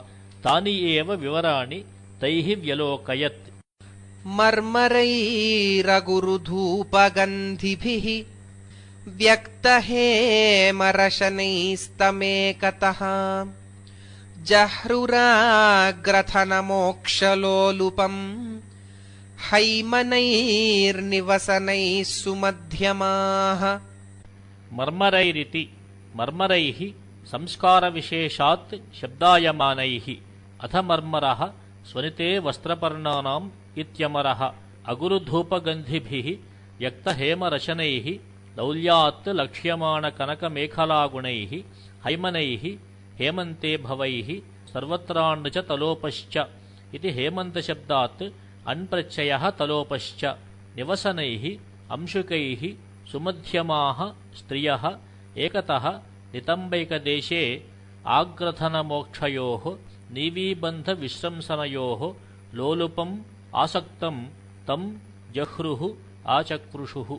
तानि एव विवराणि तैः व्यलोकयत् मर्मरैरगुरुधूपगन्धिभिः व्यक्तहेमरशनैस्तमेकतः जह्रुराग्रथनमोक्षलोलुपम् हैमनैर्निवसनैः सुमध्यमाः मर्मरैरिति मर्मरैः संस्कारविशेषात् शब्दायमानैः अथ मर्मरः स्वनिते वस्त्रपर्णानाम् इत्यमरः अगुरुधूपगन्धिभिः व्यक्तहेमरशनैः लौल्यात् लक्ष्यमाणकनकमेखलागुणैः हैमनैः हेमन्ते भवैः सर्वत्राण् च तलोपश्च इति हेमन्तशब्दात् अण्प्रत्ययः तलोपश्च निवसनैः अंशुकैः सुमध्यमाः स्त्रियः एकतः नितम्बैकदेशे आग्रथनमोक्षयोः नीवीबन्धविश्रंसनयोः लोलुपम् आसक्तं तं जह्रुः आचक्रुषुः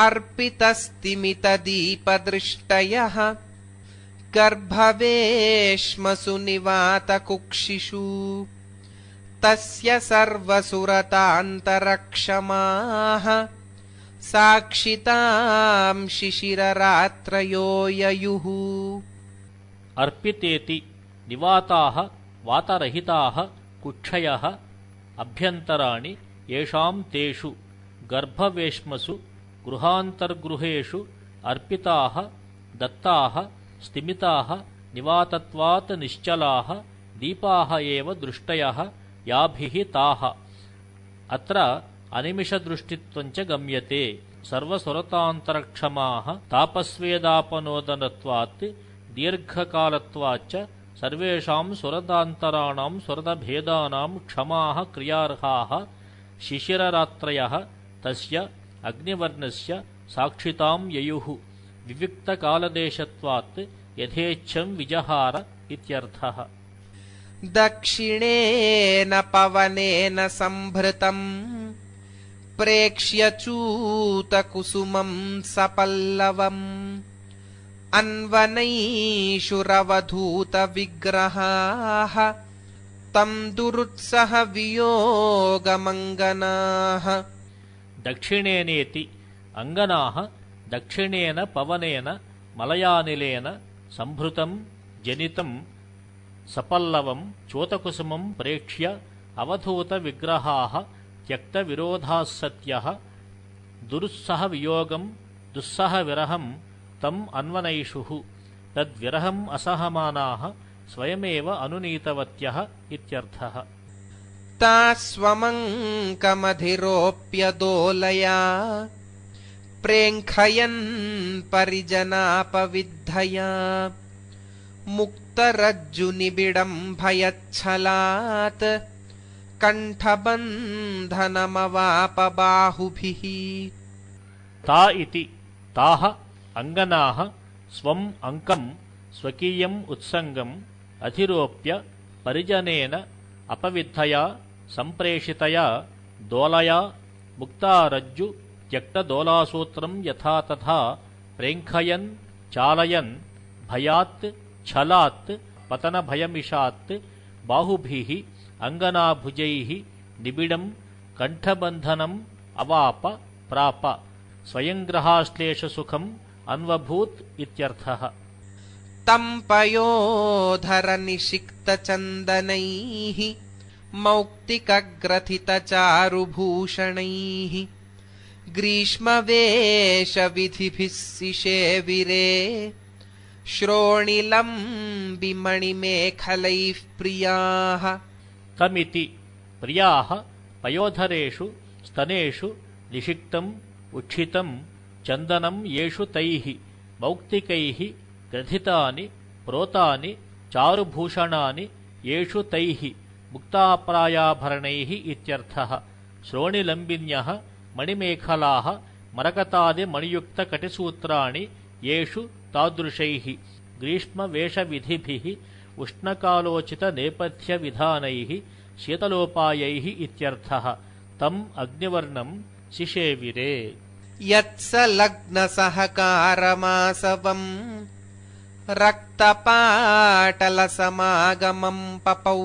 अर्पितस्तिमितदीपदृष्टयः गर्भवेश्मसु निवातकुक्षिषु तस्य सर्वसुरतान्तरक्षमाः साक्षितां शिशिररात्रयो ययुः अर्पितेति निवाताः वातरहिताः कुक्षयः अभ्यन्तराणि येषां तेषु गर्भवेश्मसु गृहान्तर्गृहेषु अर्पिताः दत्ताः स्तिमिताः निवातत्वात् निश्चलाः दीपाः एव दृष्टयः याभिः ताः अत्र अनिमिषदृष्टित्वञ्च गम्यते सर्वसुरतान्तरक्षमाः तापस्वेदापनोदनत्वात् दीर्घकालत्वाच्च सर्वेषां सुरतान्तराणां सुरतभेदानां क्षमाः क्रियार्हाः शिशिररात्रयः तस्य अग्निवर्णस्य साक्षितां ययुः विविक्तकालदेशत्वात् यथेच्छं विजहार इत्यर्थः दक्षिणेन पवनेन संभृतम् प्रेक्ष्य चूतकुसुमं सपल्लवम् अन्वनैषुरवधूतविग्रहाः तं दुरुत्सह वियोगमङ्गनाः दक्षिणेनेति अङ्गनाः दक्षिणेन पवनेन मलयानिलेन संभृतं जनितं सपल्लवं चोतकुसुमं प्रेक्ष्य अवधूतविग्रहाः त्यक्तविरोधास्सत्यः दुरुत्सह वियोगं दुस्सह विरहं तम् अन्वनैषुः तद्विरहम् असहमानाः स्वयमेव अनुनीतवत्यः इत्यर्थः तास्वमङ्कमधिरोप्य दोलया प्रेङ्खयन् परिजनापविद्धया मुक्तरज्जुनिबिडं भयच्छलात् कण्ठबन्धनमवाप बाहुभिः ता इति ताः अङ्गनाः स्वम् अङ्कं स्वकीयम् उत्सङ्गम् अधिरोप्य परिजनेन अपविद्धया सम्प्रेषितया दोलया मुक्तारज्जु त्यक्तदोलासूत्रं यथा तथा प्रेङ्खयन् चालयन् भयात् छलात् पतनभयमिषात् बाहुभिः अङ्गनाभुजैः निबिडं कण्ठबन्धनम् अवाप प्राप स्वयंग्रहाश्लेषसुखम् अन्वभूत् इत्यर्थः तं पयोधरनिषिक्तचन्दनैः मौक्तिकग्रथितचारुभूषणैः ग्रीष्मवेशविधिभिः सिषेविरे श्रोणिलम्बिमणिमेखलैः प्रियाः तमिति प्रियाः पयोधरेषु स्तनेषु निषिक्तम् उक्षितम् चन्दनम् येषु तैः मौक्तिकैः ग्रथितानि प्रोतानि चारुभूषणानि येषु तैः मुक्ताप्रायाभरणैः इत्यर्थः। श्रोणिलम्बिन्यः मणिमेखलाः मरकतादिमणियुक्तकटिसूत्राणि येषु तादृशैः ग्रीष्मवेषविधिभिः उष्णकालोचितनेपथ्यविधानैः शीतलोपायैः इत्यर्थः। तम् अग्निवर्णम् शिशेविरे। यत्स लग्नसहकारमासवम् रक्तपाटलसमागमम् पपौ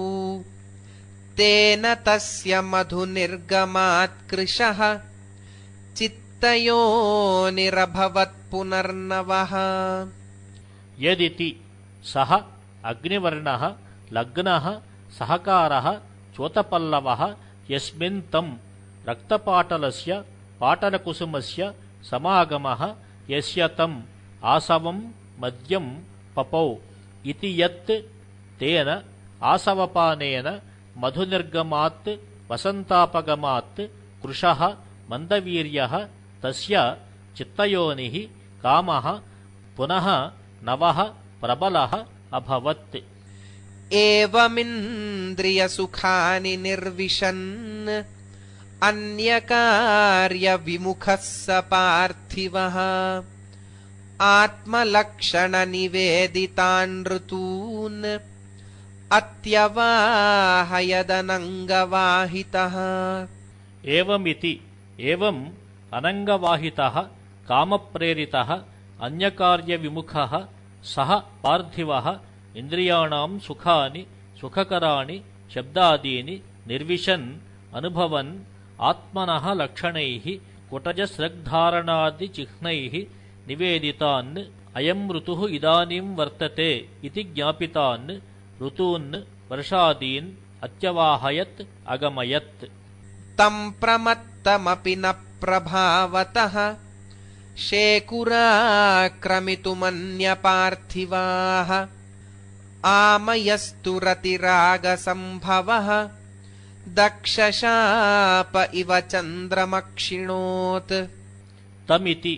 तेन तस्य मधुनिर्गमात् कृशः चित्तयोनिरभवत् पुनर्नवः। यदिति सः अग्निवर्णः लग्नः सहकारः चोतपल्लवः यस्मिन् तम् रक्तपाटलस्य पाटलकुसुमस्य समागमः यस्य तम् आसवम् मद्यम् पपौ इति यत् तेन आसवपानेन मधुनिर्गमात् वसन्तापगमात् कृशः मन्दवीर्यः तस्य चित्तयोनिः कामः पुनः नवः प्रबलः अभवत्। एवमिन्द्रियसुखानि निर्विशन् अन्यकार्यविमुखः स पार्थिवः आत्मलक्षणनिवेदितान् ऋतून् अत्यवाहयदनङ्गवाहितः। एवमिति एवम् अनङ्गवाहितः कामप्रेरितः अन्यकार्यविमुखः सः पार्थिवः इन्द्रियाणाम् सुखानि सुखकराणि शब्दादीनि निर्विशन् अनुभवन् आत्मनः लक्षणैः कुटजस्रग्धारणादिचिह्नैः निवेदितान् अयम् ऋतुः इदानीं वर्तते इति ज्ञापितान् ऋतून् वर्षादीन् अत्यवाहयत् अगमयत्। तम् प्रमत्तमपि न प्रभावतः शेकुराक्रमितुमन्यपार्थिवाः आमयस्तु रतिरागसम्भवः दक्षशाप इव चन्द्रमक्षिणोत्। तमिति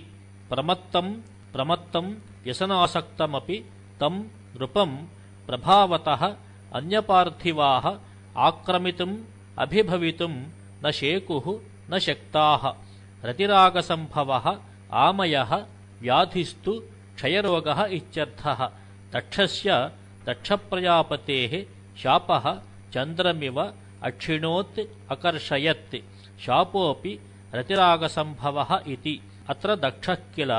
प्रमत्तम् व्यसनासक्तमपि तम् नृपम् प्रभावतः अन्यपार्थिवाः आक्रमितुम् अभिभवितुम् न शेकुः न शक्ताः। रतिरागसम्भवः आमयः व्याधिस्तु क्षयरोगः इत्यर्थः। दक्षस्य दक्षप्रजापतेः शापः चन्द्रमिव अक्षिणोत् अकर्षयत्। शापोऽपि रतिरागसम्भवः इति। अत्र दक्षः किल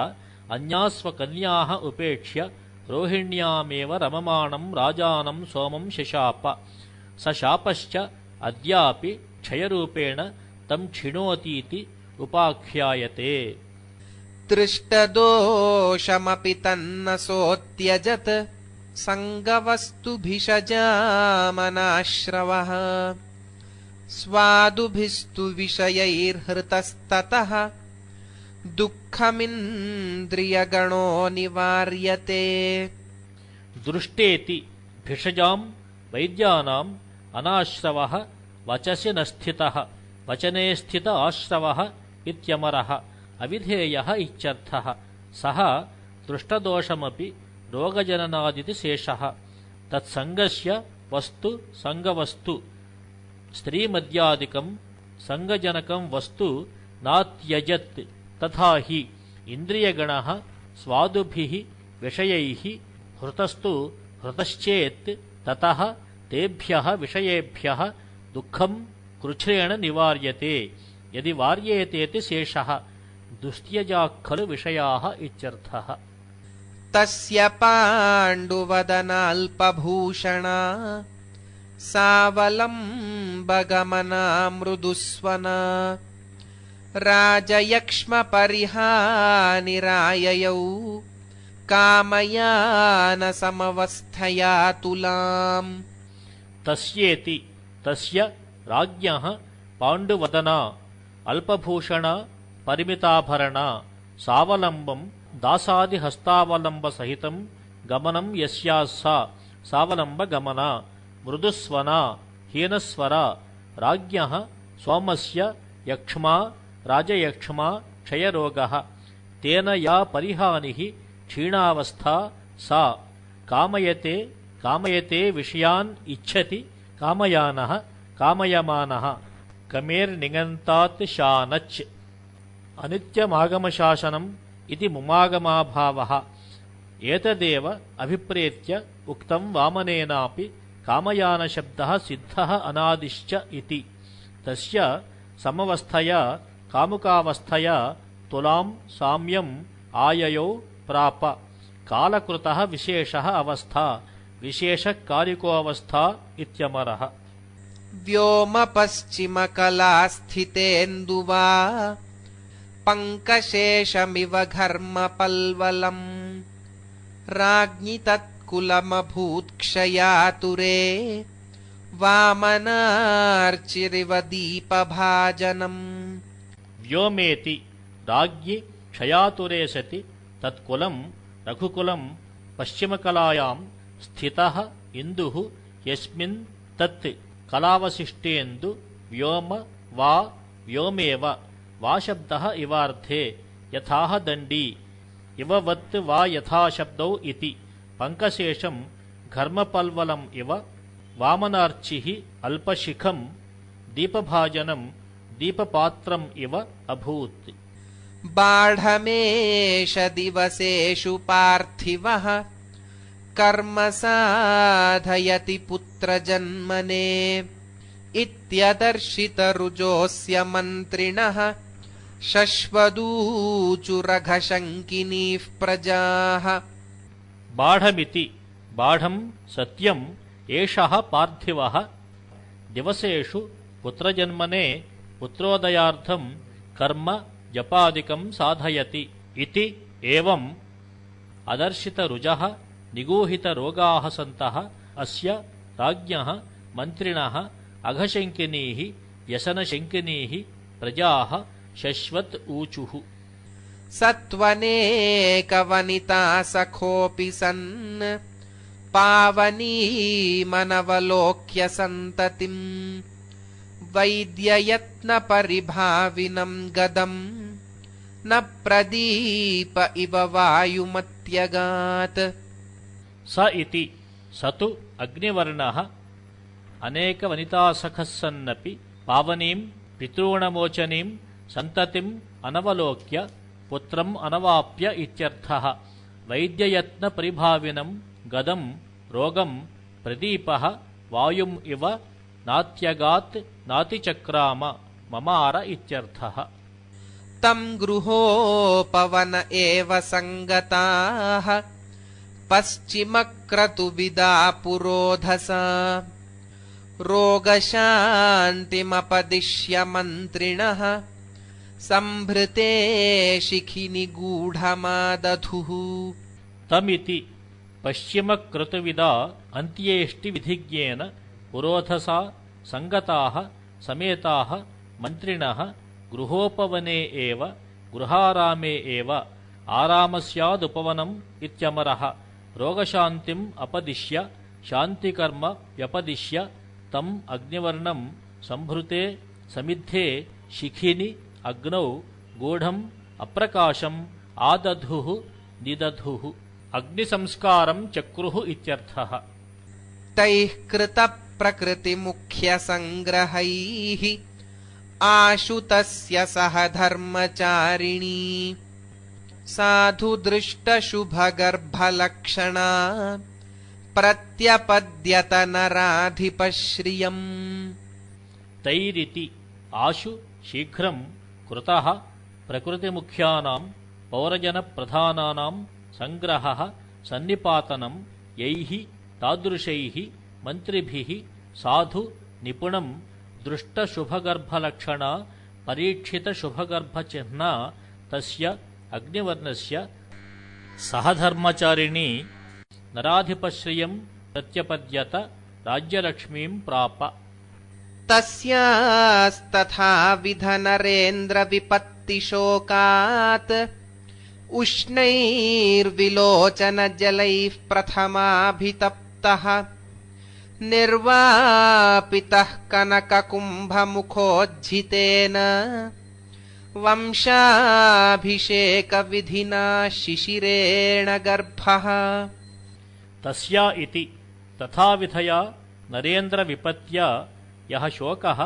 अन्यास्वकन्याः उपेक्ष्य रोहिण्यामेव रममाणम् राजानम् सोमम् शशाप। स शापश्च अद्यापि क्षयरूपेण तम् क्षिणोतीति उपाख्यायते। दृष्टदोषमपि तन्न सोऽत्यजत् सङ्गवस्तुभिषजामनाश्रवः स्वादुभिस्तु विषयैर्हृतस्ततः दुःखमिन्द्रियगणो निवार्यते। दृष्टेति भिषजाम् वैद्यानाम् अनाश्रवः वचसि न स्थितः वचने स्थित आश्रवः इत्यमरः अविधेयः इत्यर्थः। सः दृष्टदोषमपि रोगजननादिति शेषः। तत्सङ्गस्य वस्तु सङ्गवस्तु स्त्रीमद्यादिकम् सङ्गजनकम् वस्तु नात्यजत्। तथा हि इन्द्रियगणः स्वादुभिः विषयैः हृतस्तु हृतश्चेत् ततः तेभ्यः विषयेभ्यः दुःखम् कृच्छ्रेण निवार्यते। यदि वार्येतेति शेषः दुस्त्यजाः खलु विषयाः इत्यर्थः। तस्य पाण्डुवदनाल्पभूषणा सावलम्बगमना मृदुस्वना राजयक्ष्मपरिहानिराययौ कामयानसमवस्थया तुलाम्। तस्येति तस्य राज्ञः पाण्डुवदना अल्पभूषणा परिमिताभरणा सावलम्बम् दासादिहस्तावलम्बसहितम् गमनम् यस्याः सा सावलम्बगमना मृदुस्वना हीनस्वरा राज्ञः सोमस्य यक्ष्मा राजयक्ष्मा क्षयरोगः तेन या परिहानिः क्षीणावस्था सा कामयते विषयान् इच्छति कामयानः कामयमानः कमेर्निगन्तात् शानच् अनित्यमागमशासनम् इति मुमागमाभावः एतदेव अभिप्रेत्य उक्तं वामनेनापि कामयानशब्दः सिद्धः अनादिश्च इति तस्य समवस्थया कामुकावस्थया तुलां साम्यम् आययौ प्राप कालकृतः विशेषः अवस्था विशेषः कालिकोऽवस्था इत्यमरः व्योमपश्चिमकलास्थितेन्दुवा पङ्कशेषमिव घर्मपल्वलम् राज्ञि तत्कुलमभूत्क्षयातुरे वामनार्चिरिव दीपभाजनम् व्योमेति राज्ञि क्षयातुरे सति तत्कुलं रघुकुलं पश्चिमकलायां स्थितः इन्दुः यस्मिन् तत् कलावशिष्टेन्दु व्योम वा व्योमेव वा शब्दः इवार्थे यथाह दण्डी इववत् वा यथाशब्दौ इति पङ्कशेषं घर्मपल्वलम् इव वामनार्चिः अल्पशिखं दीपभाजनं दीपपात्रम् इव अभूत् बाढमेष दिवसेषु पार्थिवः कर्म साधयति पुत्रजन्मने इत्यदर्शितरुजोऽस्य मन्त्रिणः शश्वदूचुरघशङ्किनीः प्रजाः बाढमिति बाढं सत्यम् एषः पार्थिवः दिवसेषु पुत्रजन्मने पुत्रोदयार्थं कर्म जपादिकं साधयति इति एवम् अदर्शितरुजः निगूहितरोगाः सन्तः अस्य राज्ञः मन्त्रिणः अघशङ्किनीः व्यसनशङ्किनीः प्रजाः शश्वत् ऊचुः सत्वनेकवनिता सखोऽपि सन् पावनीमनवलोक्य सन्ततिम् वैद्ययत्नपरिभाविनं गदम् न प्रदीप इव वायुमत्यगात् स इति स तु अग्निवर्णः अनेकवनितासखः सन्नपि पावनीं पितॄणमोचनीं सन्ततिम् अनवलोक्य पुत्रम् अनवाप्य इत्यर्थः वैद्ययत्नपरिभाविनं गदं रोगं प्रदीपः वायुम् इव नात्यगात् नातिचक्राम ममार इत्यर्थः तं गृहोपवन एव सङ्गताः पश्चिमक्रतुविदा पुरोधसा रोगशान्तिमपदिश्य मन्त्रिणः सम्भृते शिखिनि गूढमादधुः तमिति पश्चिमक्रतुविदा अन्त्येष्टिविधिज्ञेन पुरोधसा सङ्गताः समेताः मन्त्रिणः गृहोपवने एव गृहारामे एव आरामस्यादुपवनम् इत्यमरः रोगशान्तिम् अपदिश्य शान्तिकर्म व्यपदिश्य तम् अग्निवर्णं सम्भृते समिद्धे शिखिनि अग्नौ गूढम् अप्रकाशम् आदधुः निदधुः अग्निसंस्कारं चक्रुः इत्यर्थः तैः कृतप्रकृतिमुख्यसङ्ग्रहैः आशु तस्य सह धर्मचारिणी साधुदृष्टशुभगर्भलक्षणा प्रत्यपद्यत नराधिपश्रियम् तैरिति आशु शीघ्रं कृतः प्रकृतिमुख्यानां पौरजनप्रधानानां सङ्ग्रहः सन्निपातनं यैः तादृशैः मन्त्रिभिः साधु निपुणं दृष्टशुभगर्भलक्षणा परीक्षितशुभगर्भचिह्ना तस्य अग्निवर्णस्य सहधर्मचारिणी नराधिपश्रियं प्रत्यपद्यत राज्यलक्ष्मीं प्राप तस्यास्तथाविध नरेन्द्रविपत्तिशोकात् उष्णैर्विलोचनजलैः प्रथमाभितप्तः నిర్వాపితః కనకకుంభముఖోజ్జితేన వంశాభిషేక విధినా శిశిరేణ గర్భః. తస్యా ఇతి తథావిధయా నరేంద్ర విపత్యా యః శోకః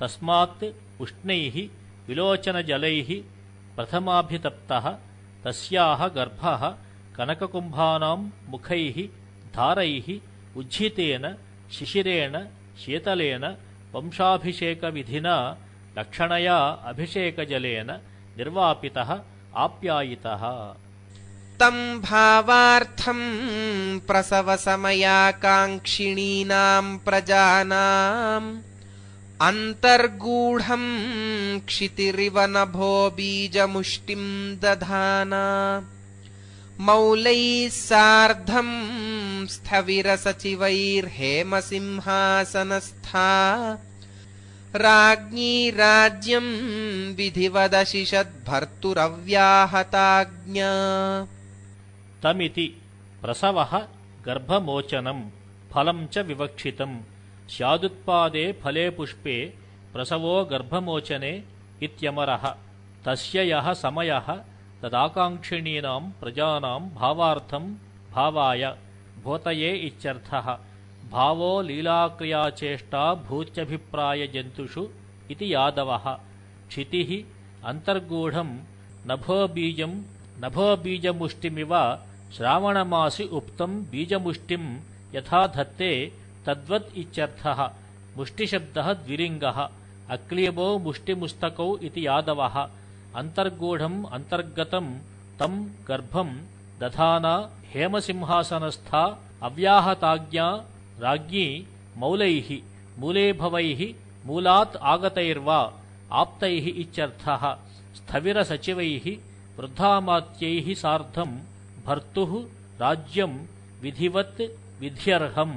తస్మాత్ ఉష్ణైః విలోచనజలైః ప్రథమాభితప్తః తస్యాః గర్భః కనకకుంభానాం ముఖైః ధారైః ఉజ్జితేన శిశిరేణ శీతలేన వంశాభిషేకవిధినా లక్షణయా అభిషేకజలేన నిర్వాపితః ఆప్యాయితః. తం భావార్థం ప్రసవసమయాకాంక్షిణీనాం ప్రజానాం అంతర్గూఢం క్షితిరివ నభో బీజముష్టిం దధానా మౌలైః సార్ధం స్థవిరసచివైర్హేమసింహాసనస్థా రాజ్ఞీ రాజ్యం విధివదశిషద్భర్తురవ్యాహతాజ్ఞా. తమితి ప్రసవః గర్భమోచనం ఫలం చ వివక్షితం స్యాదుత్పాదే ఫలే పుష్పే ప్రసవో గర్భమోచనే ఇత్యమరః. తస్య యః సమయః తదాకాంక్షిణీనాం ప్రజానాం భావార్థం భావాయ భూతయే ఇత్యర్థః. భావో లీలాక్రియాచేష్టా భూత్యభిప్రాయ జంతుషు ఇతి యాదవః. క్షితిః అంతర్గూఢం నభోబీజముష్టిమివ శ్రావణమాసి ఉక్తం బీజముష్టిం యథా ధత్తే తద్వత్ ఇత్యర్థః. ముష్టిశబ్దః ద్విలింగః. అక్లీబో ముష్టిముస్తకౌ ఇతి యాదవః. అంతర్గూఢం అంతర్గతం తం గర్భం దధానా హేమసింహాసనస్థా అవ్యాహతాజ్ఞా రాజ్ఞీ మౌలైః మూలేభవైః మూలాత్ ఆగతైర్వా ఆప్తైః ఇత్యర్థః. స్థవిరసచివైః వృద్ధామాత్యైః సార్ధం భర్తుః రాజ్యం విధివత్ విధ్యర్హం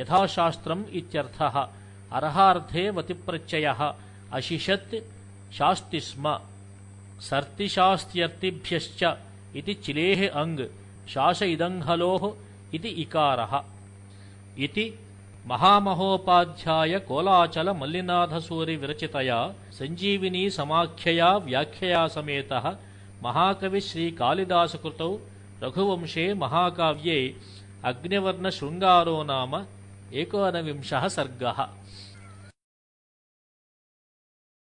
యథాశాస్త్రం ఇత్యర్థః. అర్హార్థే వతిప్రత్యయః అశిషత్ శాస్తి స్మ సర్తిశాస్త్యర్థిభ్యశ్చ ఇతి చిలేః అంగ్ శాస ఇదంహలోః ఇతి ఇకారః. ఇతి మహామహోపాధ్యాయ కోలాచల మల్లినాథసూరి విరచితయా సంజీవినీ సమాఖ్యయా వ్యాఖ్యయా సమేతః మహాకవి శ్రీ కాళిదాసకృతౌ రఘువంశే మహాకావ్యే అగ్నివర్ణ శృంగారో నామ 19 సర్గః.